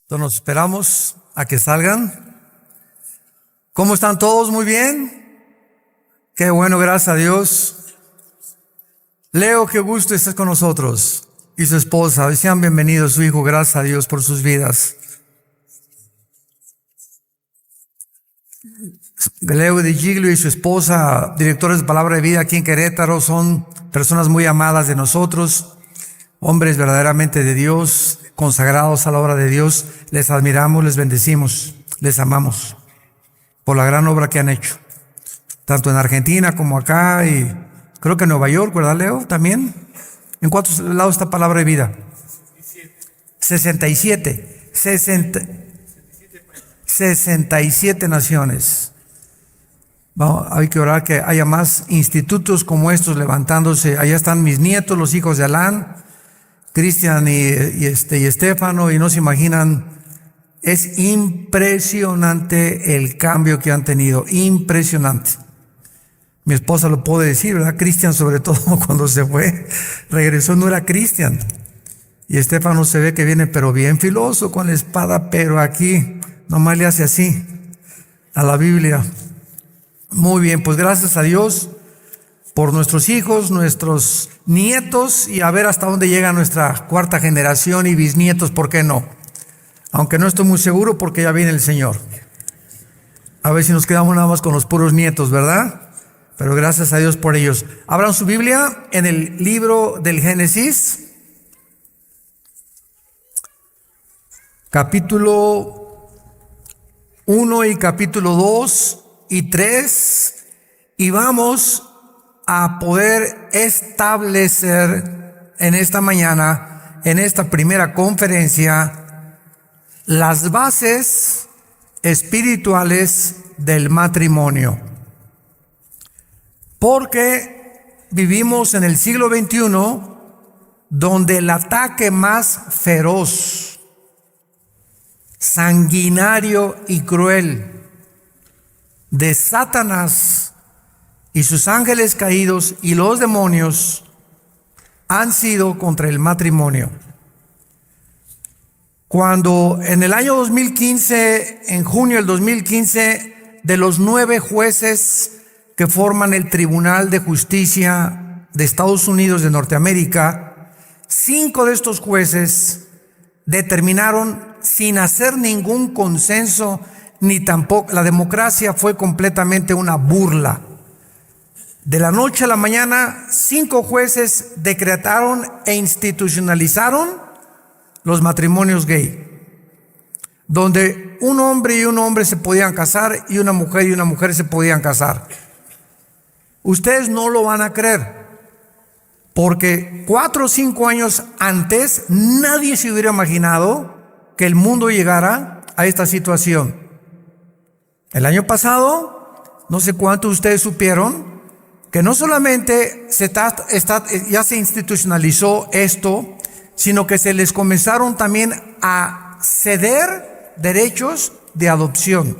Entonces nos esperamos a que salgan. ¿Cómo están todos? ¿Muy bien? Qué bueno, gracias a Dios. Leo, qué gusto estés con nosotros. Y su esposa, sean bienvenidos, su hijo, gracias a Dios por sus vidas. Leo de Giglio y su esposa, directores de Palabra de Vida aquí en Querétaro, son personas muy amadas de nosotros, hombres verdaderamente de Dios, consagrados a la obra de Dios. Les admiramos, les bendecimos, les amamos por la gran obra que han hecho, tanto en Argentina como acá, y creo que en Nueva York, ¿verdad, Leo? También. ¿En cuántos lados está Palabra de Vida? 67 naciones. Hay que orar que haya más institutos como estos levantándose. Allá están mis nietos, los hijos de Alán, Cristian y Estefano, y no se imaginan. Es impresionante el cambio que han tenido, impresionante. Mi esposa lo puede decir, ¿verdad? Cristian, sobre todo, cuando se fue, regresó, no era Cristian. Y Estefano se ve que viene, pero bien filoso con la espada, pero aquí nomás le hace así a la Biblia. Muy bien, pues gracias a Dios por nuestros hijos, nuestros nietos, y a ver hasta dónde llega nuestra cuarta generación y bisnietos, ¿por qué no? Aunque no estoy muy seguro porque ya viene el Señor. A ver si nos quedamos nada más con los puros nietos, ¿verdad? Pero gracias a Dios por ellos. Abran su Biblia en el libro del Génesis, capítulo 1 y capítulo 2 y 3, y vamos a poder establecer en esta mañana, en esta primera conferencia, las bases espirituales del matrimonio. Porque vivimos en el siglo XXI, donde el ataque más feroz, sanguinario y cruel de Satanás y sus ángeles caídos y los demonios han sido contra el matrimonio. Cuando en el año 2015, en junio del 2015, de los 9 jueces que forman el Tribunal de Justicia de Estados Unidos de Norteamérica, 5 de estos jueces determinaron, sin hacer ningún consenso, ni tampoco, la democracia fue completamente una burla. De la noche a la mañana, 5 jueces decretaron e institucionalizaron los matrimonios gay, donde un hombre y un hombre se podían casar y una mujer se podían casar. Ustedes no lo van a creer, porque 4 o 5 años antes nadie se hubiera imaginado que el mundo llegara a esta situación. El año pasado, no sé cuántos de ustedes supieron que no solamente ya se institucionalizó esto, sino que se les comenzaron también a ceder derechos de adopción.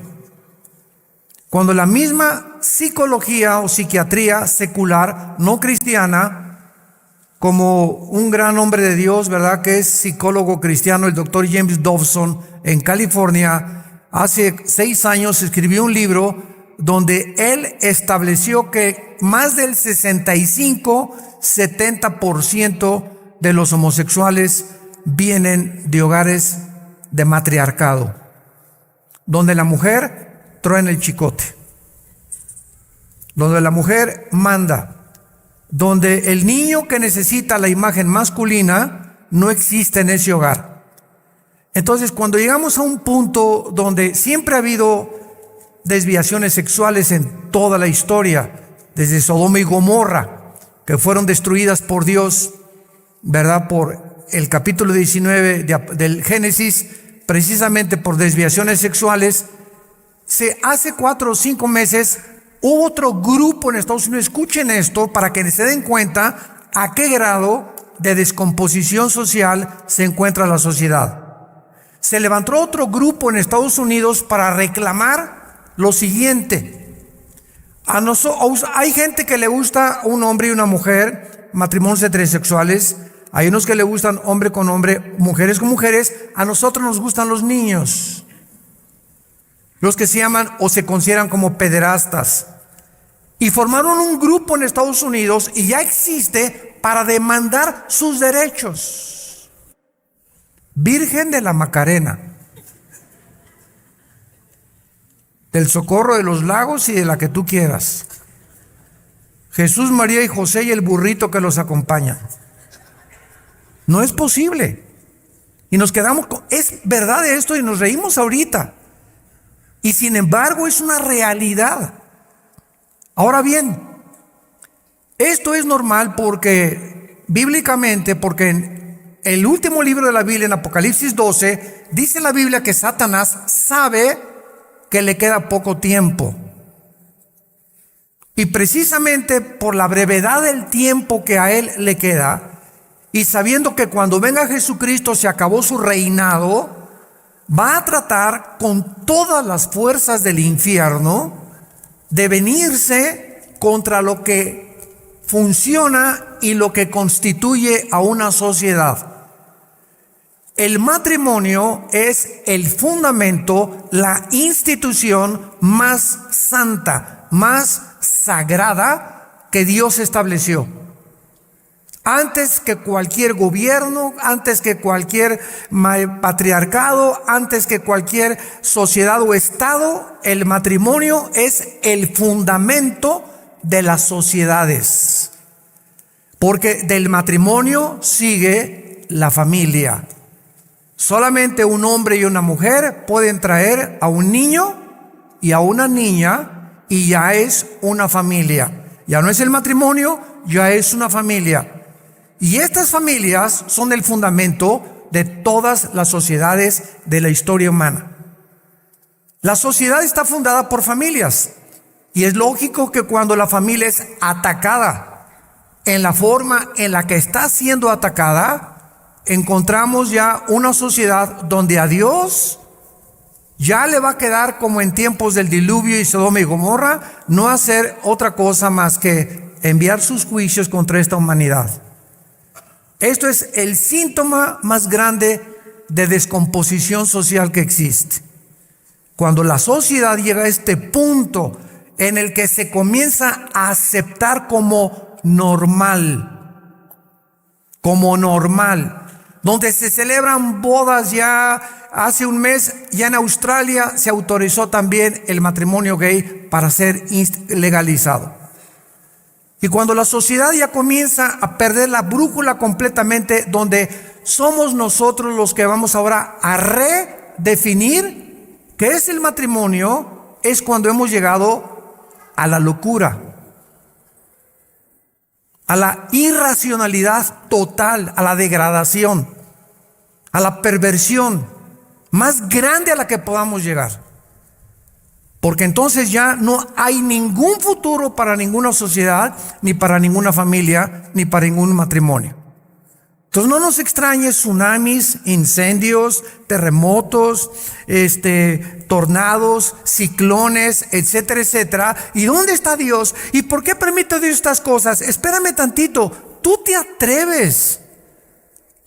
Cuando la misma psicología o psiquiatría secular, no cristiana, como un gran hombre de Dios, ¿verdad?, que es psicólogo cristiano, el doctor James Dobson, en California, hace 6 años escribió un libro donde él estableció que más del 65-70% de los homosexuales vienen de hogares de matriarcado, donde la mujer truena el chicote, donde la mujer manda, donde el niño que necesita la imagen masculina no existe en ese hogar. Entonces, cuando llegamos a un punto donde siempre ha habido desviaciones sexuales en toda la historia, desde Sodoma y Gomorra, que fueron destruidas por Dios, ¿verdad?, por el capítulo 19 del Génesis, precisamente por desviaciones sexuales. Hace 4 o 5 meses hubo otro grupo en Estados Unidos, escuchen esto para que se den cuenta a qué grado de descomposición social se encuentra la sociedad. Se levantó otro grupo en Estados Unidos para reclamar lo siguiente: hay gente que le gusta un hombre y una mujer, matrimonios heterosexuales. Hay unos que le gustan hombre con hombre, mujeres con mujeres. A nosotros nos gustan los niños. Los que se llaman o se consideran como pederastas. Y formaron un grupo en Estados Unidos y ya existe para demandar sus derechos. Virgen de la Macarena, del Socorro de los Lagos y de la que tú quieras. Jesús, María y José y el burrito que los acompaña. No es posible. Y nos quedamos con, es verdad esto y nos reímos ahorita. Y sin embargo es una realidad. Ahora bien, esto es normal porque bíblicamente, porque en el último libro de la Biblia, en Apocalipsis 12, dice la Biblia que Satanás sabe que le queda poco tiempo. Y precisamente por la brevedad del tiempo que a él le queda, y sabiendo que cuando venga Jesucristo se acabó su reinado, va a tratar con todas las fuerzas del infierno de venirse contra lo que funciona y lo que constituye a una sociedad. El matrimonio es el fundamento, la institución más santa, más sagrada que Dios estableció. Antes que cualquier gobierno, antes que cualquier patriarcado, antes que cualquier sociedad o estado, el matrimonio es el fundamento de las sociedades. Porque del matrimonio sigue la familia. Solamente un hombre y una mujer pueden traer a un niño y a una niña y ya es una familia. Ya no es el matrimonio, ya es una familia. Y estas familias son el fundamento de todas las sociedades de la historia humana. La sociedad está fundada por familias. Y es lógico que cuando la familia es atacada en la forma en la que está siendo atacada, encontramos ya una sociedad donde a Dios ya le va a quedar como en tiempos del diluvio y Sodoma y Gomorra, no hacer otra cosa más que enviar sus juicios contra esta humanidad. Esto es el síntoma más grande de descomposición social que existe. Cuando la sociedad llega a este punto en el que se comienza a aceptar como normal, donde se celebran bodas ya hace un mes, ya en Australia se autorizó también el matrimonio gay para ser legalizado. Y cuando la sociedad ya comienza a perder la brújula completamente, donde somos nosotros los que vamos ahora a redefinir qué es el matrimonio, es cuando hemos llegado a la locura, a la irracionalidad total, a la degradación, a la perversión más grande a la que podamos llegar. Porque entonces ya no hay ningún futuro para ninguna sociedad, ni para ninguna familia, ni para ningún matrimonio. Entonces no nos extrañe tsunamis, incendios, terremotos, tornados, ciclones, etcétera, etcétera. ¿Y dónde está Dios? ¿Y por qué permite Dios estas cosas? Espérame tantito, tú te atreves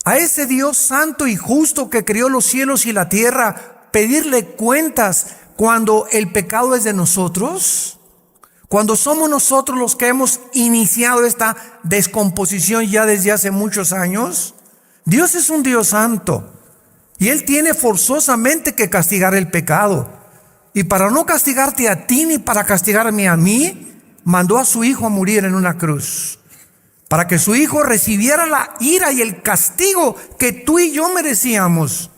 a ese Dios santo y justo que creó los cielos y la tierra, pedirle cuentas cuando el pecado es de nosotros, cuando somos nosotros los que hemos iniciado esta descomposición ya desde hace muchos años. Dios es un Dios santo y Él tiene forzosamente que castigar el pecado. Y para no castigarte a ti ni para castigarme a mí, mandó a su Hijo a morir en una cruz, para que su Hijo recibiera la ira y el castigo que tú y yo merecíamos.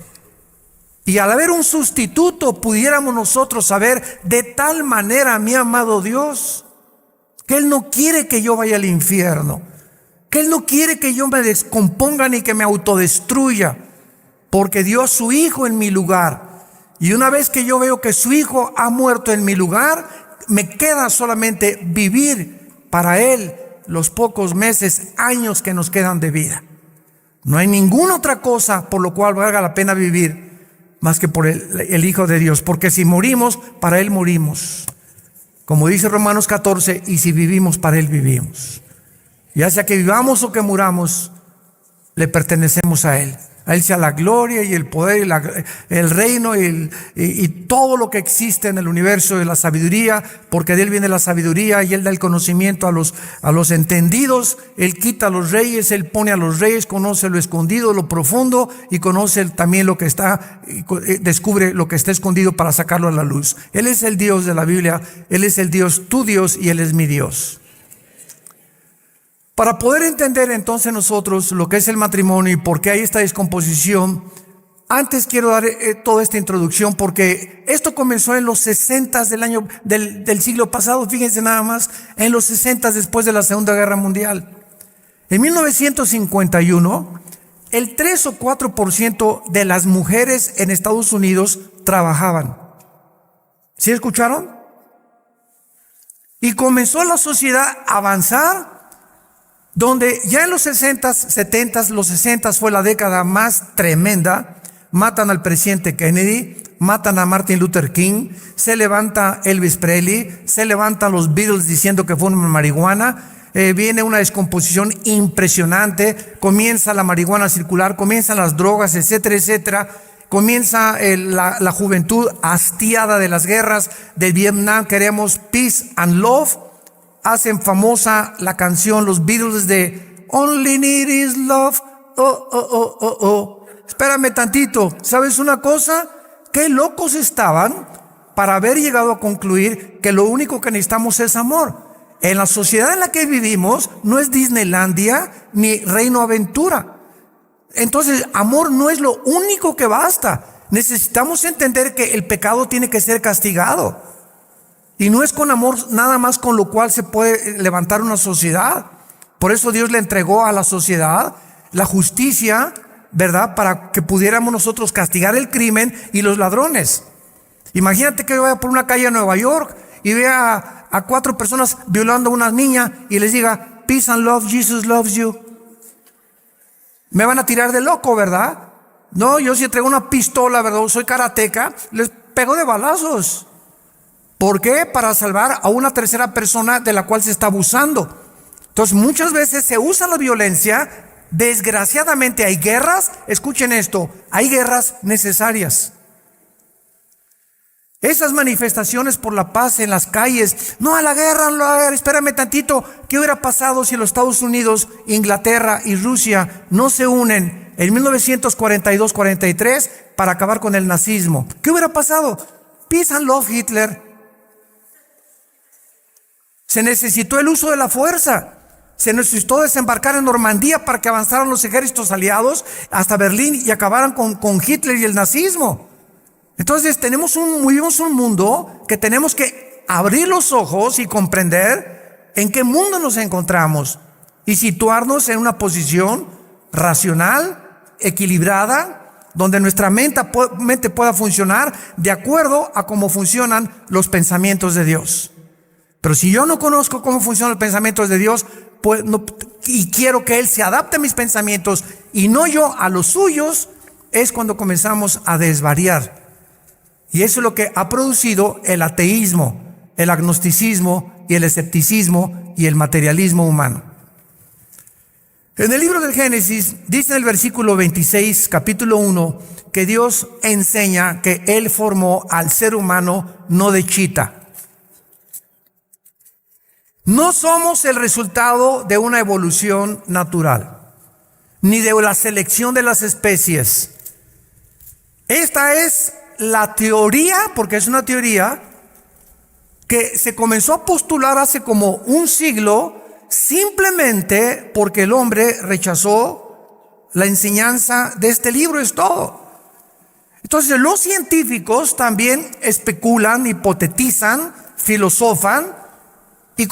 Y al haber un sustituto pudiéramos nosotros saber de tal manera, mi amado Dios, que Él no quiere que yo vaya al infierno, que Él no quiere que yo me descomponga ni que me autodestruya, porque dio a su Hijo en mi lugar. Y una vez que yo veo que su Hijo ha muerto en mi lugar, me queda solamente vivir para Él los pocos meses, años que nos quedan de vida. No hay ninguna otra cosa por lo cual valga la pena vivir más que por el Hijo de Dios, porque si morimos, para Él morimos. Como dice Romanos 14, y si vivimos, para Él vivimos. Ya sea que vivamos o que muramos, le pertenecemos a Él. A Él sea la gloria y el poder y el reino y todo lo que existe en el universo y la sabiduría, porque de Él viene la sabiduría y Él da el conocimiento a los entendidos. Él quita a los reyes, Él pone a los reyes, conoce lo escondido, lo profundo, y conoce también lo que está, descubre lo que está escondido para sacarlo a la luz. Él es el Dios de la Biblia, Él es el Dios, tu Dios, y Él es mi Dios. Para poder entender entonces nosotros lo que es el matrimonio y por qué hay esta descomposición, antes quiero dar toda esta introducción, porque esto comenzó en los 60 del siglo pasado. Fíjense nada más, en los 60, después de la Segunda Guerra Mundial. En 1951, el 3 o 4% de las mujeres en Estados Unidos trabajaban. ¿Sí escucharon? Y comenzó la sociedad a avanzar, donde ya en los 60, 70, los 60 fue la década más tremenda. Matan al presidente Kennedy, matan a Martin Luther King, se levanta Elvis Presley, se levantan los Beatles diciendo que fuman marihuana, viene una descomposición impresionante, comienza la marihuana a circular, comienzan las drogas, etcétera, etcétera. Comienza la juventud hastiada de las guerras del Vietnam. Queremos peace and love. Hacen famosa la canción los Beatles de Only Need Is Love. Oh, oh, oh, oh, oh. Espérame tantito. ¿Sabes una cosa? Qué locos estaban para haber llegado a concluir que lo único que necesitamos es amor. En la sociedad en la que vivimos no es Disneylandia ni Reino Aventura. Entonces, amor no es lo único que basta. Necesitamos entender que el pecado tiene que ser castigado. Y no es con amor nada más con lo cual se puede levantar una sociedad. Por eso Dios le entregó a la sociedad la justicia, ¿verdad? Para que pudiéramos nosotros castigar el crimen y los ladrones. Imagínate que yo vaya por una calle en Nueva York y vea a 4 personas violando a una niña y les diga, peace and love, Jesus loves you. Me van a tirar de loco, ¿verdad? No, yo si traigo una pistola, ¿verdad? Soy karateca, les pego de balazos. ¿Por qué? Para salvar a una tercera persona de la cual se está abusando. Entonces muchas veces se usa la violencia. Desgraciadamente hay guerras, escuchen esto, hay guerras necesarias. Esas manifestaciones por la paz en las calles, no a la guerra, espérame tantito, ¿qué hubiera pasado si los Estados Unidos, Inglaterra y Rusia no se unen en 1942-43 para acabar con el nazismo? ¿Qué hubiera pasado? Peace and love, Hitler. Se necesitó el uso de la fuerza. Se necesitó desembarcar en Normandía para que avanzaran los ejércitos aliados hasta Berlín y acabaran con Hitler y el nazismo. Entonces vivimos un mundo que tenemos que abrir los ojos y comprender en qué mundo nos encontramos y situarnos en una posición racional, equilibrada, donde nuestra mente pueda funcionar de acuerdo a cómo funcionan los pensamientos de Dios. Pero si yo no conozco cómo funcionan los pensamientos de Dios, pues y quiero que Él se adapte a mis pensamientos y no yo a los suyos, es cuando comenzamos a desvariar. Y eso es lo que ha producido el ateísmo, el agnosticismo y el escepticismo y el materialismo humano. En el libro del Génesis dice en el versículo 26, capítulo 1, que Dios enseña que Él formó al ser humano no de chita. No somos el resultado de una evolución natural, ni de la selección de las especies. Esta es la teoría, porque es una teoría que se comenzó a postular hace como un siglo, simplemente porque el hombre rechazó la enseñanza de este libro, es todo. Entonces los científicos también especulan, hipotetizan, filosofan, y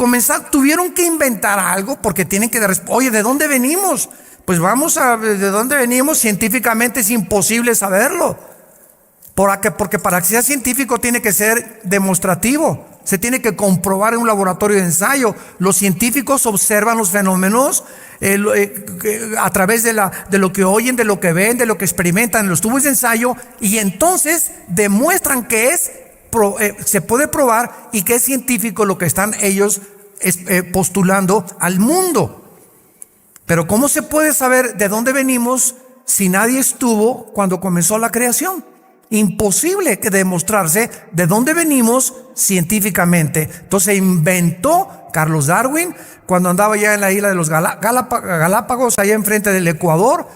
tuvieron que inventar algo porque tienen que oye, ¿de dónde venimos? Pues vamos a ver de dónde venimos. Científicamente es imposible saberlo. Porque para que sea científico tiene que ser demostrativo. Se tiene que comprobar en un laboratorio de ensayo. Los científicos observan los fenómenos a través de lo que oyen, de lo que ven, de lo que experimentan en los tubos de ensayo, y entonces demuestran que se puede probar y que es científico lo que están ellos postulando al mundo. Pero ¿cómo se puede saber de dónde venimos si nadie estuvo cuando comenzó la creación? Imposible que demostrarse de dónde venimos científicamente. Entonces inventó Carlos Darwin cuando andaba ya en la isla de los Galápagos, allá enfrente del Ecuador,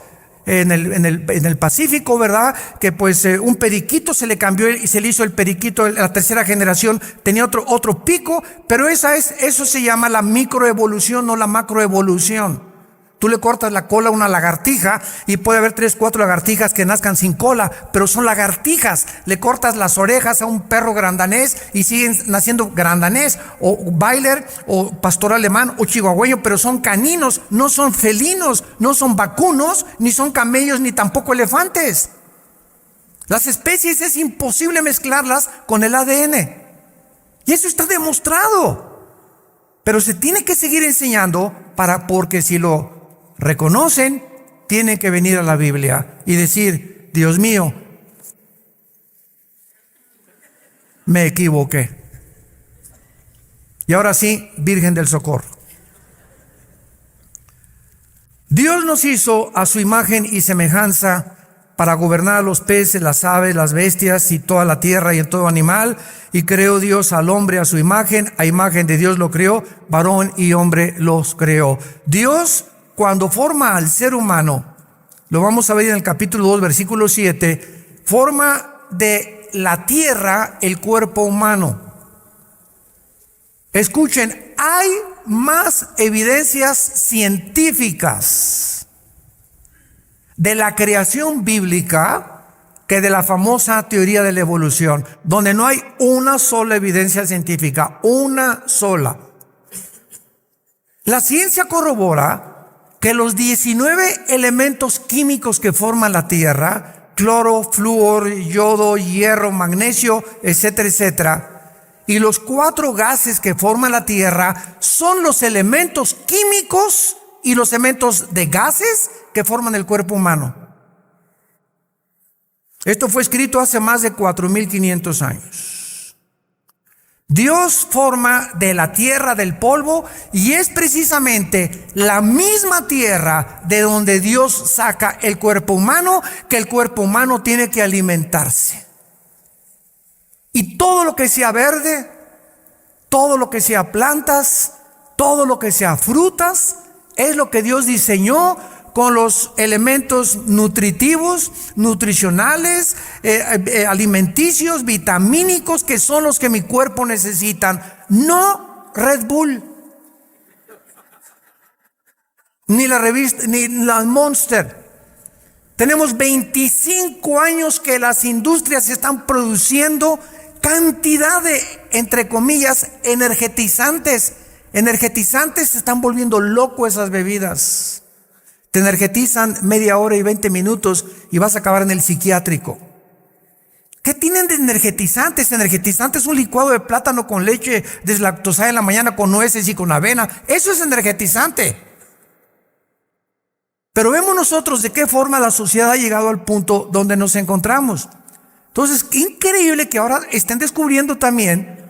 en el Pacífico, ¿verdad? Que pues un periquito se le cambió y se le hizo el periquito, la tercera generación tenía otro pico, pero eso se llama la microevolución, no la macroevolución. Tú le cortas la cola a una lagartija y puede haber 3, 4 lagartijas que nazcan sin cola, pero son lagartijas. Le cortas las orejas a un perro grandanés y siguen naciendo grandanés o Bailler o pastor alemán o chihuahueño, pero son caninos, no son felinos, no son vacunos, ni son camellos, ni tampoco elefantes. Las especies es imposible mezclarlas con el ADN. Y eso está demostrado. Pero se tiene que seguir enseñando porque si lo reconocen, tienen que venir a la Biblia y decir: Dios mío, me equivoqué. Y ahora sí, Virgen del Socorro. Dios nos hizo a su imagen y semejanza para gobernar a los peces, las aves, las bestias y toda la tierra y en todo animal. Y creó Dios al hombre a su imagen, a imagen de Dios lo creó, varón y hombre los creó. Dios, cuando forma al ser humano, lo vamos a ver en el capítulo 2, versículo 7, forma de la tierra el cuerpo humano. Escuchen, hay más evidencias científicas de la creación bíblica que de la famosa teoría de la evolución, donde no hay una sola evidencia científica, una sola. La ciencia corrobora que los 19 elementos químicos que forman la tierra, cloro, flúor, yodo, hierro, magnesio, etcétera, etcétera, y los 4 gases que forman la tierra son los elementos químicos y los elementos de gases que forman el cuerpo humano. Esto fue escrito hace más de 4,500 años. Dios forma de la tierra del polvo y es precisamente la misma tierra de donde Dios saca el cuerpo humano, que el cuerpo humano tiene que alimentarse. Y todo lo que sea verde, todo lo que sea plantas, todo lo que sea frutas, es lo que Dios diseñó con los elementos nutritivos, nutricionales, alimenticios, vitamínicos, que son los que mi cuerpo necesitan. No Red Bull, ni la revista, ni la Monster. Tenemos 25 años que las industrias están produciendo cantidad de, entre comillas, energetizantes. Energetizantes, se están volviendo locos esas bebidas. Te energetizan media hora y 20 minutos y vas a acabar en el psiquiátrico. ¿Qué tienen de energetizantes? Energetizante es un licuado de plátano con leche deslactosada en la mañana con nueces y con avena. Eso es energetizante. Pero vemos nosotros de qué forma la sociedad ha llegado al punto donde nos encontramos. Entonces, qué increíble que ahora estén descubriendo también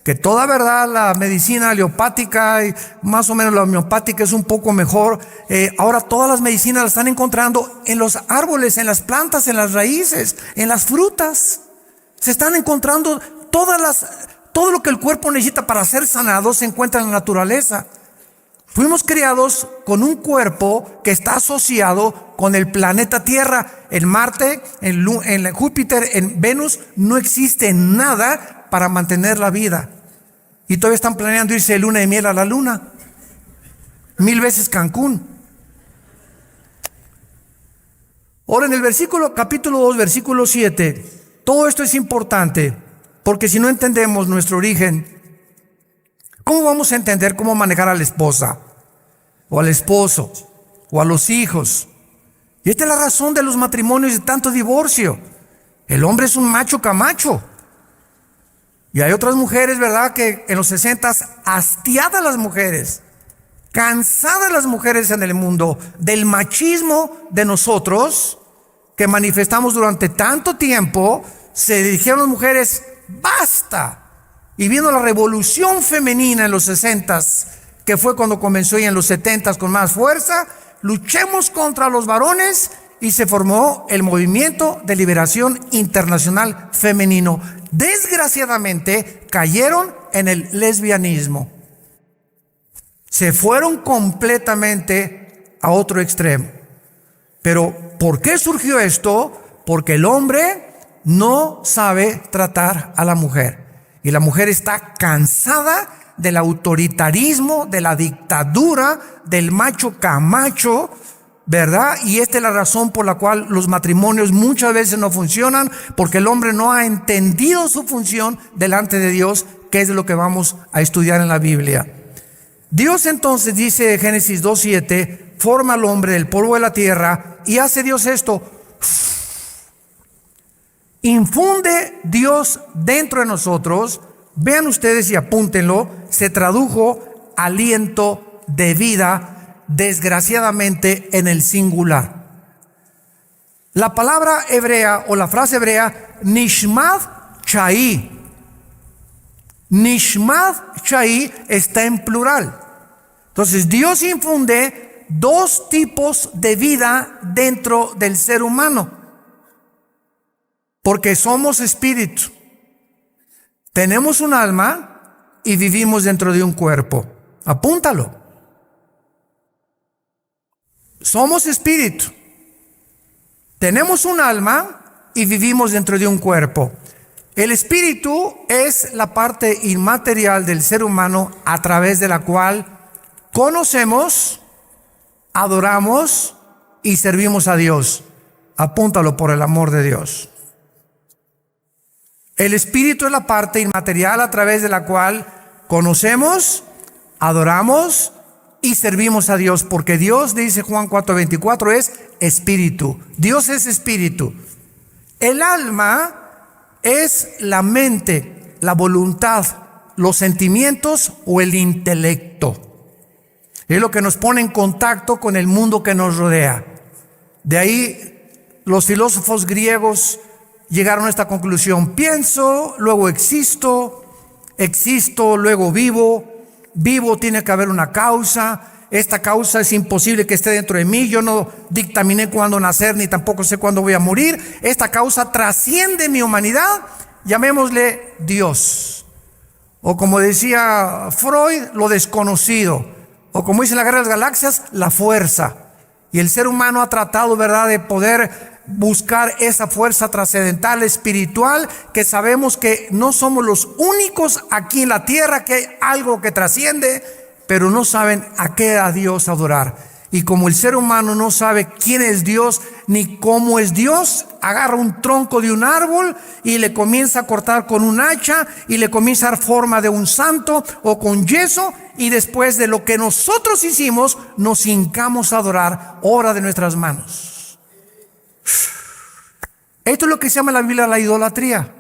que toda verdad, la medicina aleopática y más o menos la homeopática es un poco mejor. Ahora todas las medicinas las están encontrando en los árboles, en las plantas, en las raíces, en las frutas. Se están encontrando todo lo que el cuerpo necesita para ser sanado se encuentra en la naturaleza. Fuimos creados con un cuerpo que está asociado con el planeta Tierra. En Marte, en Júpiter, en Venus, no existe nada para mantener la vida. Y todavía están planeando irse de luna de miel a la luna. 1000 veces Cancún. Ahora en el capítulo 2, versículo 7, todo esto es importante, porque si no entendemos nuestro origen, ¿cómo vamos a entender cómo manejar a la esposa, o al esposo, o a los hijos? Y esta es la razón de los matrimonios y de tanto divorcio. El hombre es un macho camacho. Y hay otras mujeres, ¿verdad?, que en los 60s, hastiadas las mujeres, cansadas las mujeres en el mundo del machismo de nosotros, que manifestamos durante tanto tiempo, se dirigieron las mujeres, ¡basta! Y viendo la revolución femenina en los 60s, que fue cuando comenzó, y en los 70 con más fuerza, luchemos contra los varones, y se formó el Movimiento de Liberación Internacional Femenino. Desgraciadamente cayeron en el lesbianismo. Se fueron completamente a otro extremo. Pero ¿por qué surgió esto? Porque el hombre no sabe tratar a la mujer. Y la mujer está cansada del autoritarismo, de la dictadura, del macho camacho, ¿verdad? Y esta es la razón por la cual los matrimonios muchas veces no funcionan, porque el hombre no ha entendido su función delante de Dios, que es lo que vamos a estudiar en la Biblia. Dios entonces, dice Génesis 2:7, forma al hombre del polvo de la tierra, y hace Dios esto. Infunde Dios dentro de nosotros, vean ustedes y apúntenlo, se tradujo aliento de vida, desgraciadamente en el singular. La palabra hebrea o la frase hebrea Nishmat Chai. Nishmat Chai está en plural. Entonces Dios infunde dos tipos de vida dentro del ser humano, porque somos espíritu. Tenemos un alma y vivimos dentro de un cuerpo. Apúntalo. Somos espíritu, tenemos un alma y vivimos dentro de un cuerpo. El espíritu es la parte inmaterial del ser humano a través de la cual conocemos, adoramos y servimos a Dios. Apúntalo por el amor de Dios. El espíritu es la parte inmaterial a través de la cual conocemos, adoramos y servimos a Dios, porque Dios, dice Juan 4:24, es espíritu. Dios es espíritu. El alma es la mente, la voluntad, los sentimientos o el intelecto. Es lo que nos pone en contacto con el mundo que nos rodea. De ahí los filósofos griegos llegaron a esta conclusión: pienso, luego existo, existo, luego vivo. Vivo, tiene que haber una causa. Esta causa es imposible que esté dentro de mí. Yo no dictaminé cuándo nacer, ni tampoco sé cuándo voy a morir. Esta causa trasciende mi humanidad. Llamémosle Dios. O como decía Freud, lo desconocido. O como dice la Guerra de las Galaxias, la fuerza. Y el ser humano ha tratado, ¿verdad?, de poder buscar esa fuerza trascendental espiritual, que sabemos que no somos los únicos aquí en la tierra, que hay algo que trasciende, pero no saben a qué a Dios adorar. Y como el ser humano no sabe quién es Dios ni cómo es Dios, agarra un tronco de un árbol y le comienza a cortar con un hacha y le comienza a dar forma de un santo o con yeso, y después de lo que nosotros hicimos nos hincamos a adorar obra de nuestras manos. Esto es lo que se llama en la Biblia la idolatría.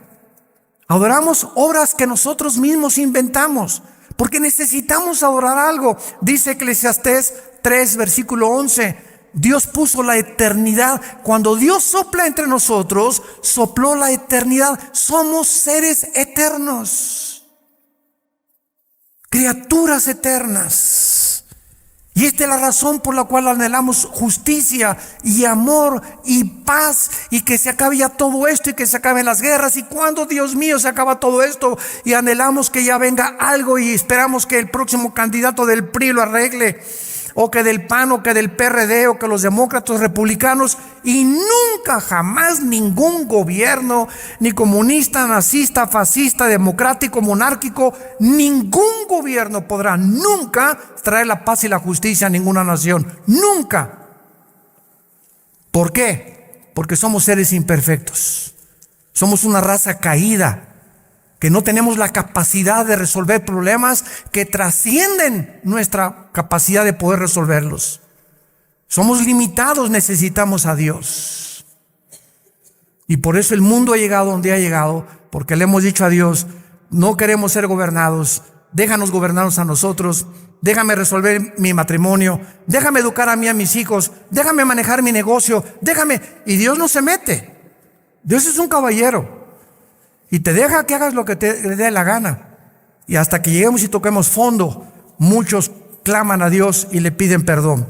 Adoramos obras que nosotros mismos inventamos, porque necesitamos adorar algo. Dice Eclesiastés 3, versículo 11, Dios puso la eternidad. Cuando Dios sopla entre nosotros, sopló la eternidad. Somos seres eternos, criaturas eternas. Y esta es la razón por la cual anhelamos justicia y amor y paz, y que se acabe ya todo esto, y que se acaben las guerras. Y cuando, Dios mío, se acaba todo esto, y anhelamos que ya venga algo, y esperamos que el próximo candidato del PRI lo arregle, o que del PAN, o que del PRD, o que los demócratas republicanos. Y nunca, jamás ningún gobierno, ni comunista, nazista, fascista, democrático, monárquico, ningún gobierno podrá nunca traer la paz y la justicia a ninguna nación. Nunca. ¿Por qué? Porque somos seres imperfectos. Somos una raza caída, que no tenemos la capacidad de resolver problemas que trascienden nuestra capacidad de poder resolverlos. Somos limitados, necesitamos a Dios. Y por eso el mundo ha llegado donde ha llegado, porque le hemos dicho a Dios: no queremos ser gobernados, déjanos gobernarnos a nosotros, déjame resolver mi matrimonio, déjame educar a mí, a mis hijos, déjame manejar mi negocio, déjame. Y Dios no se mete. Dios es un caballero y te deja que hagas lo que te dé la gana. Y hasta que lleguemos y toquemos fondo, muchos claman a Dios y le piden perdón.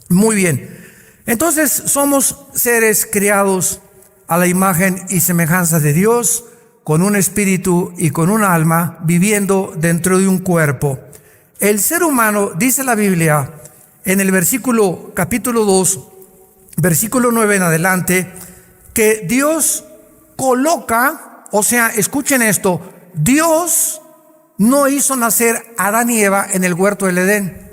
Muy bien. Entonces somos seres creados a la imagen y semejanza de Dios, con un espíritu y con un alma, viviendo dentro de un cuerpo. El ser humano, dice la Biblia, en el capítulo 2, versículo 9 en adelante, que Dios coloca, o sea, escuchen esto, Dios no hizo nacer a Adán y Eva en el huerto del Edén.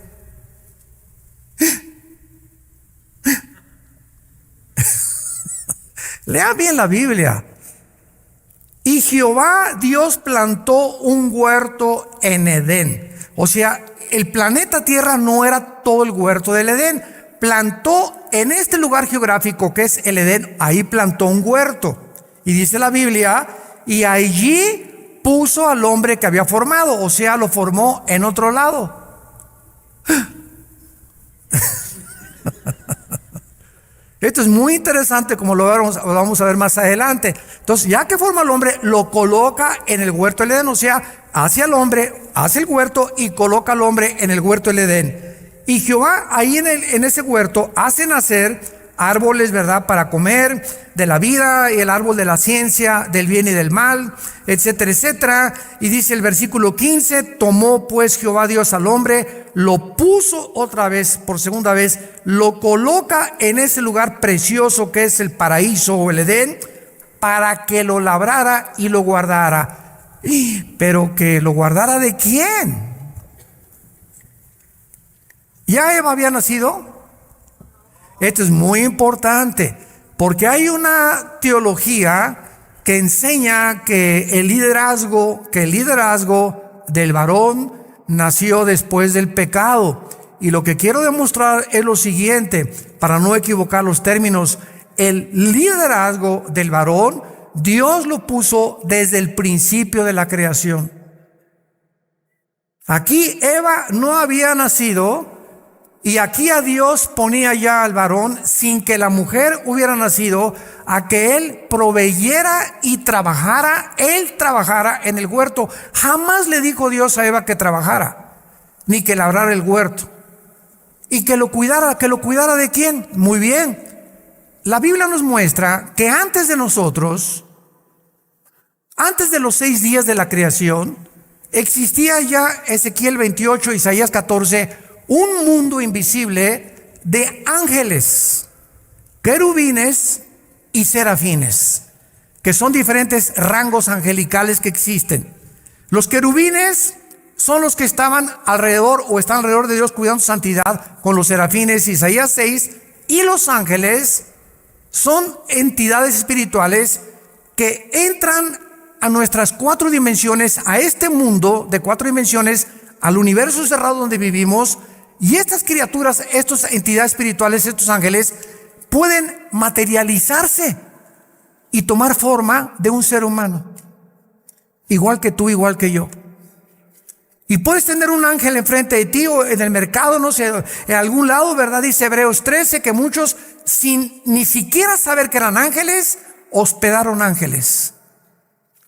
Lea bien la Biblia. Y Jehová Dios plantó un huerto en Edén. O sea, el planeta Tierra no era todo el huerto del Edén. Plantó en este lugar geográfico que es el Edén, ahí plantó un huerto. Y dice la Biblia, y allí puso al hombre que había formado, o sea, lo formó en otro lado. Esto es muy interesante, como lo vamos a ver más adelante. Entonces, ya que forma al hombre, lo coloca en el huerto del Edén, o sea, hace al hombre, hace el huerto y coloca al hombre en el huerto del Edén. Y Jehová ahí en ese huerto hace nacer árboles, ¿verdad?, para comer, de la vida, y el árbol de la ciencia, del bien y del mal, etcétera, etcétera. Y dice el versículo 15, tomó pues Jehová Dios al hombre, lo puso otra vez, por segunda vez, lo coloca en ese lugar precioso que es el paraíso o el Edén, para que lo labrara y lo guardara. Pero que lo guardara ¿de quién? ¿Ya Eva había nacido? Esto es muy importante, porque hay una teología que enseña que el liderazgo del varón nació después del pecado. Y lo que quiero demostrar es lo siguiente, para no equivocar los términos: el liderazgo del varón, Dios lo puso desde el principio de la creación. Aquí Eva no había nacido, y aquí a Dios ponía ya al varón sin que la mujer hubiera nacido, a que él proveyera y trabajara, él trabajara en el huerto. Jamás le dijo Dios a Eva que trabajara, ni que labrara el huerto. Y que lo cuidara ¿de quién? Muy bien. La Biblia nos muestra que antes de nosotros, antes de los 6 días de la creación, existía ya Ezequiel 28, Isaías 14, un mundo invisible de ángeles, querubines y serafines, que son diferentes rangos angelicales que existen. Los querubines son los que estaban alrededor o están alrededor de Dios cuidando su santidad, con los serafines, Isaías 6, y los ángeles son entidades espirituales que entran a nuestras 4 dimensiones, a este mundo de 4 dimensiones, al universo cerrado donde vivimos. Y estas criaturas, estas entidades espirituales, estos ángeles, pueden materializarse y tomar forma de un ser humano, igual que tú, igual que yo. Y puedes tener un ángel enfrente de ti o en el mercado, no sé, en algún lado, ¿verdad? Dice Hebreos 13 que muchos, sin ni siquiera saber que eran ángeles, hospedaron ángeles.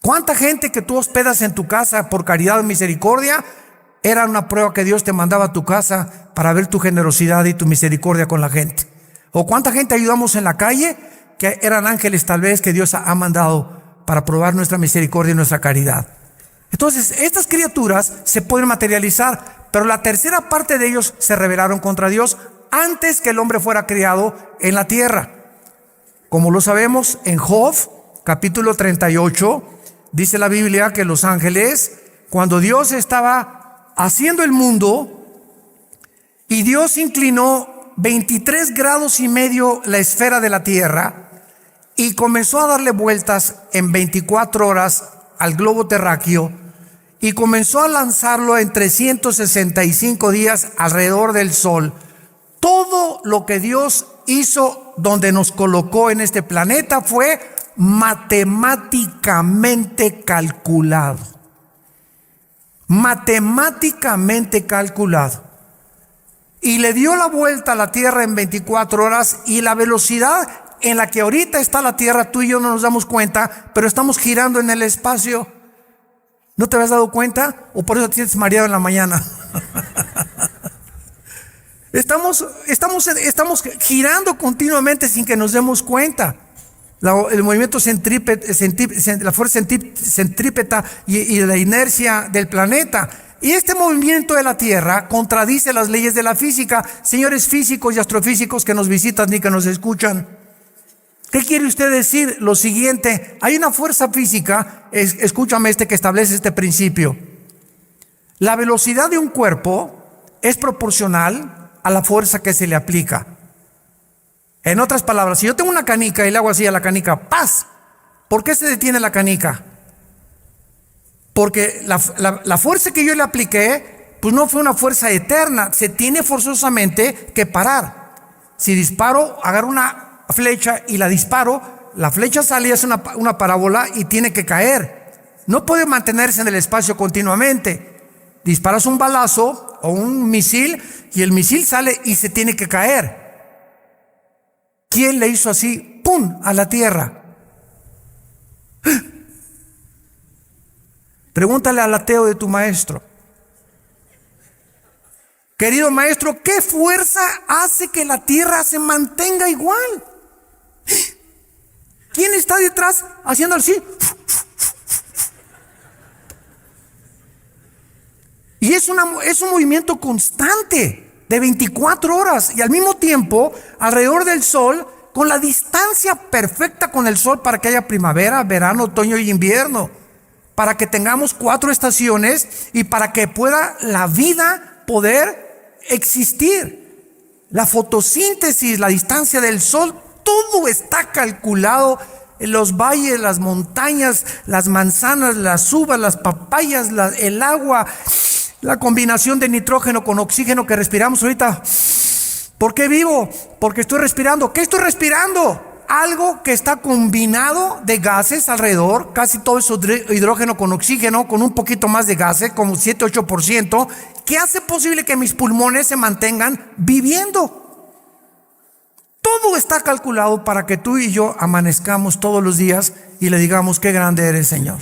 ¿Cuánta gente que tú hospedas en tu casa por caridad o misericordia era una prueba que Dios te mandaba a tu casa para ver tu generosidad y tu misericordia con la gente? ¿O cuánta gente ayudamos en la calle que eran ángeles tal vez que Dios ha mandado para probar nuestra misericordia y nuestra caridad? Entonces, estas criaturas se pueden materializar, pero la tercera parte de ellos se rebelaron contra Dios antes que el hombre fuera criado en la tierra. Como lo sabemos, en Job, capítulo 38, dice la Biblia que los ángeles, cuando Dios estaba haciendo el mundo, y Dios inclinó 23 grados y medio la esfera de la tierra y comenzó a darle vueltas en 24 horas al globo terráqueo, y comenzó a lanzarlo en 365 días alrededor del sol. Todo lo que Dios hizo donde nos colocó en este planeta fue matemáticamente calculado. Matemáticamente calculado. Y le dio la vuelta a la Tierra en 24 horas, y la velocidad en la que ahorita está la Tierra, tú y yo no nos damos cuenta, pero estamos girando en el espacio. ¿No te habías dado cuenta? ¿O por eso te sientes mareado en la mañana? Estamos girando continuamente sin que nos demos cuenta. El movimiento la fuerza centrípeta y la inercia del planeta. Y este movimiento de la Tierra contradice las leyes de la física. Señores físicos y astrofísicos que nos visitan y que nos escuchan, ¿qué quiere usted decir? Lo siguiente: hay una fuerza física, escúchame, que establece este principio. La velocidad de un cuerpo es proporcional a la fuerza que se le aplica. En otras palabras, si yo tengo una canica y le hago así a la canica, ¡paz! ¿Por qué se detiene la canica? Porque la fuerza que yo le apliqué, pues no fue una fuerza eterna. Se tiene forzosamente que parar. Si disparo, agarro una flecha y la disparo, la flecha sale y hace una parábola y tiene que caer. No puede mantenerse en el espacio continuamente. Disparas un balazo o un misil y el misil sale y se tiene que caer. ¿Quién le hizo así? ¡Pum! A la Tierra. Pregúntale al ateo de tu maestro. Querido maestro, ¿qué fuerza hace que la Tierra se mantenga igual? ¿Quién está detrás haciendo así? Y es un movimiento constante de 24 horas y al mismo tiempo alrededor del Sol, con la distancia perfecta con el Sol para que haya primavera, verano, otoño y invierno, para que tengamos 4 estaciones y para que pueda la vida poder existir. La fotosíntesis, la distancia del Sol, todo está calculado. Los valles, las montañas, las manzanas, las uvas, las papayas, el agua, la combinación de nitrógeno con oxígeno que respiramos ahorita. ¿Por qué vivo? Porque estoy respirando. ¿Qué estoy respirando? Algo que está combinado de gases alrededor, casi todo es hidrógeno con oxígeno, con un poquito más de gases, como 7-8%, que hace posible que mis pulmones se mantengan viviendo. Todo está calculado para que tú y yo amanezcamos todos los días y le digamos: qué grande eres, Señor.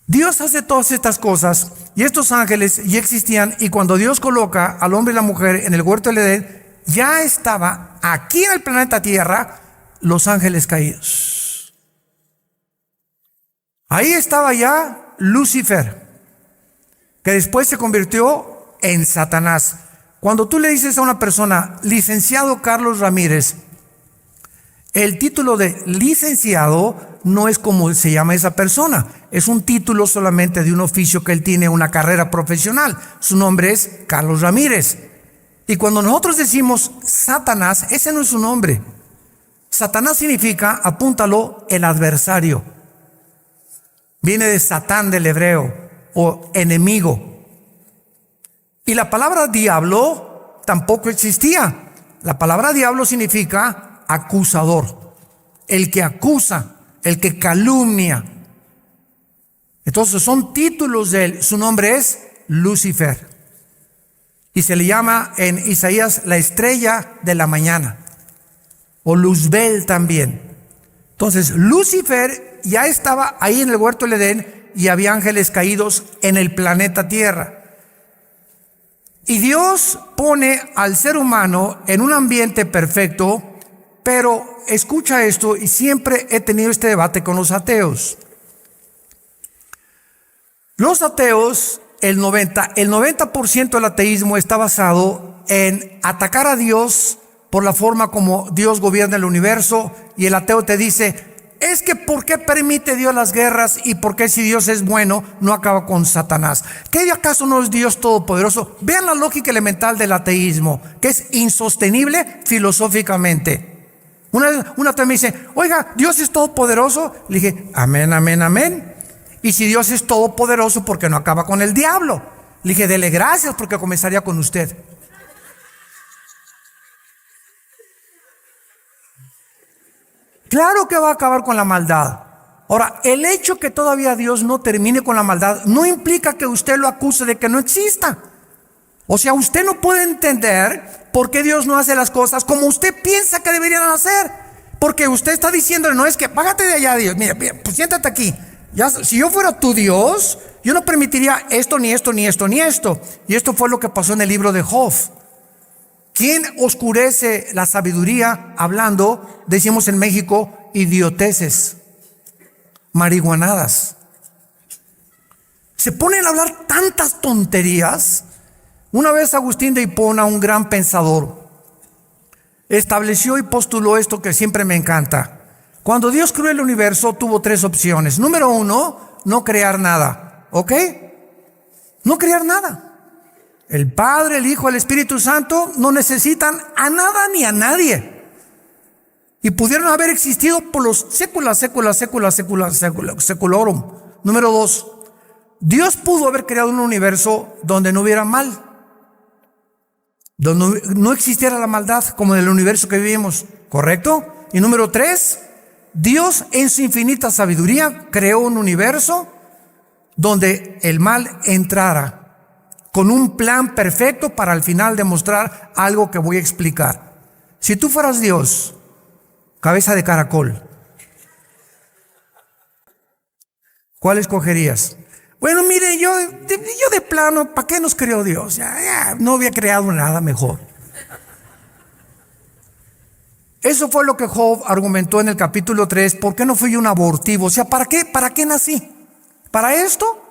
Dios hace todas estas cosas y estos ángeles ya existían, y cuando Dios coloca al hombre y la mujer en el huerto del Edén, ya estaba aquí en el planeta Tierra los ángeles caídos. Ahí estaba ya Lucifer, que después se convirtió en Satanás. Cuando tú le dices a una persona: licenciado Carlos Ramírez, el título de licenciado no es como se llama esa persona, es un título solamente de un oficio que él tiene, una carrera profesional. Su nombre es Carlos Ramírez. Y cuando nosotros decimos Satanás, ese no es su nombre. Satanás significa, apúntalo, el adversario. Viene de Satán, del hebreo, o enemigo. Y la palabra diablo tampoco existía. La palabra diablo significa acusador, el que acusa, el que calumnia. Entonces son títulos de él. Su nombre es Lucifer y se le llama en Isaías la estrella de la mañana, o Luzbel también. Entonces Lucifer ya estaba ahí en el huerto del Edén y había ángeles caídos en el planeta Tierra. Y Dios pone al ser humano en un ambiente perfecto, pero escucha esto, y siempre he tenido este debate con los ateos. Los ateos, el 90% del ateísmo está basado en atacar a Dios por la forma como Dios gobierna el universo, y el ateo te dice: es que ¿por qué permite Dios las guerras? ¿Y por qué, si Dios es bueno, no acaba con Satanás? ¿Qué acaso no es Dios todopoderoso? Vean la lógica elemental del ateísmo, que es insostenible filosóficamente. Una ateo me dice: oiga, ¿Dios es todopoderoso? Le dije: amén, amén, amén. Y si Dios es todopoderoso, ¿por qué no acaba con el diablo? Le dije: dele gracias, porque comenzaría con usted. Claro que va a acabar con la maldad. Ahora, el hecho que todavía Dios no termine con la maldad no implica que usted lo acuse de que no exista. O sea, usted no puede entender por qué Dios no hace las cosas como usted piensa que deberían hacer. Porque usted está diciéndole: no, es que págate de allá, Dios. Mira, pues siéntate aquí. Ya, si yo fuera tu Dios yo no permitiría esto, ni esto, ni esto, ni esto. Y esto fue lo que pasó en el libro de Job. ¿Quién oscurece la sabiduría? Hablando, decimos en México, idioteces, marihuanadas. Se ponen a hablar tantas tonterías. Una vez Agustín de Hipona, un gran pensador, estableció y postuló esto que siempre me encanta. Cuando Dios creó el universo, tuvo 3 opciones. Número 1, no crear nada. ¿Ok? No crear nada. El Padre, el Hijo, el Espíritu Santo no necesitan a nada ni a nadie. Y pudieron haber existido por los seculorum. Número 2, Dios pudo haber creado un universo donde no hubiera mal, donde no existiera la maldad como en el universo que vivimos, ¿correcto? Y número 3, Dios en su infinita sabiduría creó un universo donde el mal entrara con un plan perfecto para al final demostrar algo que voy a explicar. Si tú fueras Dios, cabeza de caracol, ¿cuál escogerías? Bueno, mire, yo de plano, ¿para qué nos creó Dios? Ya no había creado nada mejor. Eso fue lo que Job argumentó en el capítulo 3. ¿Por qué no fui un abortivo? O sea, ¿para qué nací? ¿Para esto?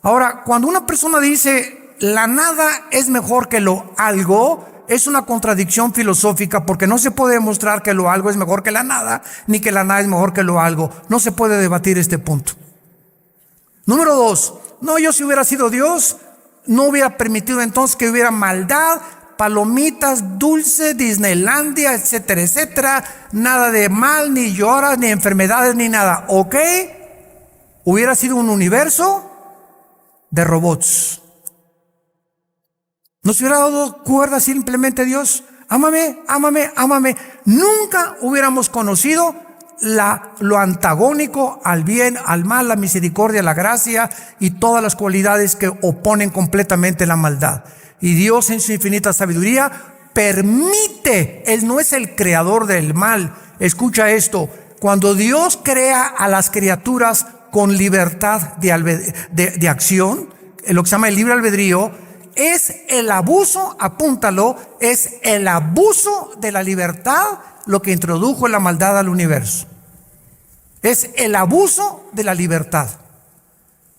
Ahora, cuando una persona dice la nada es mejor que lo algo, es una contradicción filosófica, porque no se puede demostrar que lo algo es mejor que la nada, ni que la nada es mejor que lo algo. No se puede debatir este punto. Número 2, no, yo si hubiera sido Dios, no hubiera permitido entonces que hubiera maldad, palomitas, dulce, Disneylandia, etcétera, etcétera, nada de mal, ni lloras, ni enfermedades, ni nada. ¿Ok? Hubiera sido un universo de robots. ¿Nos hubiera dado cuerda simplemente Dios? Ámame, ámame, ámame. Nunca hubiéramos conocido lo antagónico al bien, al mal, la misericordia, la gracia y todas las cualidades que oponen completamente la maldad. Y Dios en su infinita sabiduría permite, Él no es el creador del mal. Escucha esto, cuando Dios crea a las criaturas con libertad de acción, lo que se llama el libre albedrío, es el abuso, apúntalo, es el abuso de la libertad lo que introdujo la maldad al universo. Es el abuso de la libertad.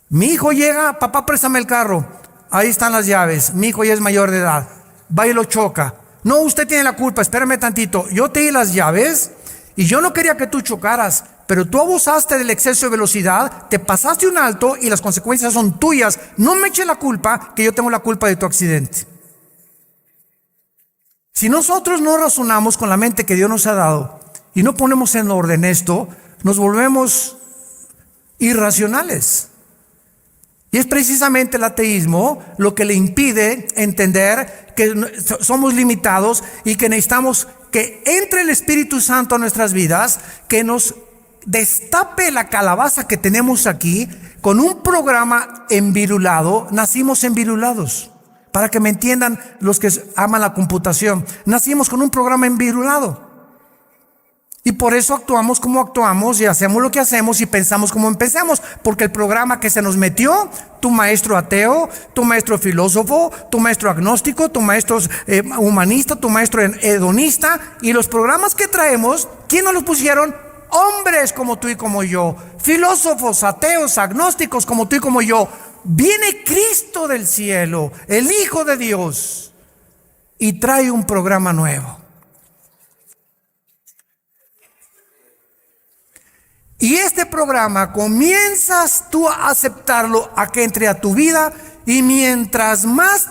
Mi hijo llega, papá, préstame el carro. Ahí están las llaves. Mi hijo ya es mayor de edad. Va y lo choca. No, usted tiene la culpa, espérame tantito. Yo te di las llaves y yo no quería que tú chocaras, pero tú abusaste del exceso de velocidad, te pasaste un alto y las consecuencias son tuyas. No me eche la culpa, que yo tengo la culpa de tu accidente. Si nosotros no razonamos con la mente que Dios nos ha dado y no ponemos en orden esto, nos volvemos irracionales. Y es precisamente el ateísmo lo que le impide entender que somos limitados y que necesitamos que entre el Espíritu Santo a nuestras vidas, que nos destape la calabaza que tenemos aquí con un programa envirulado. Nacimos envirulados. Para que me entiendan los que aman la computación, nacimos con un programa envirulado. Y por eso actuamos como actuamos y hacemos lo que hacemos y pensamos como pensamos, porque el programa que se nos metió, tu maestro ateo, tu maestro filósofo, tu maestro agnóstico, tu maestro humanista, tu maestro hedonista, y los programas que traemos, ¿quién nos los pusieron? Hombres como tú y como yo, filósofos, ateos, agnósticos como tú y como yo. Viene Cristo del cielo, el Hijo de Dios, y trae un programa nuevo. Y este programa comienzas tú a aceptarlo, a que entre a tu vida, y mientras más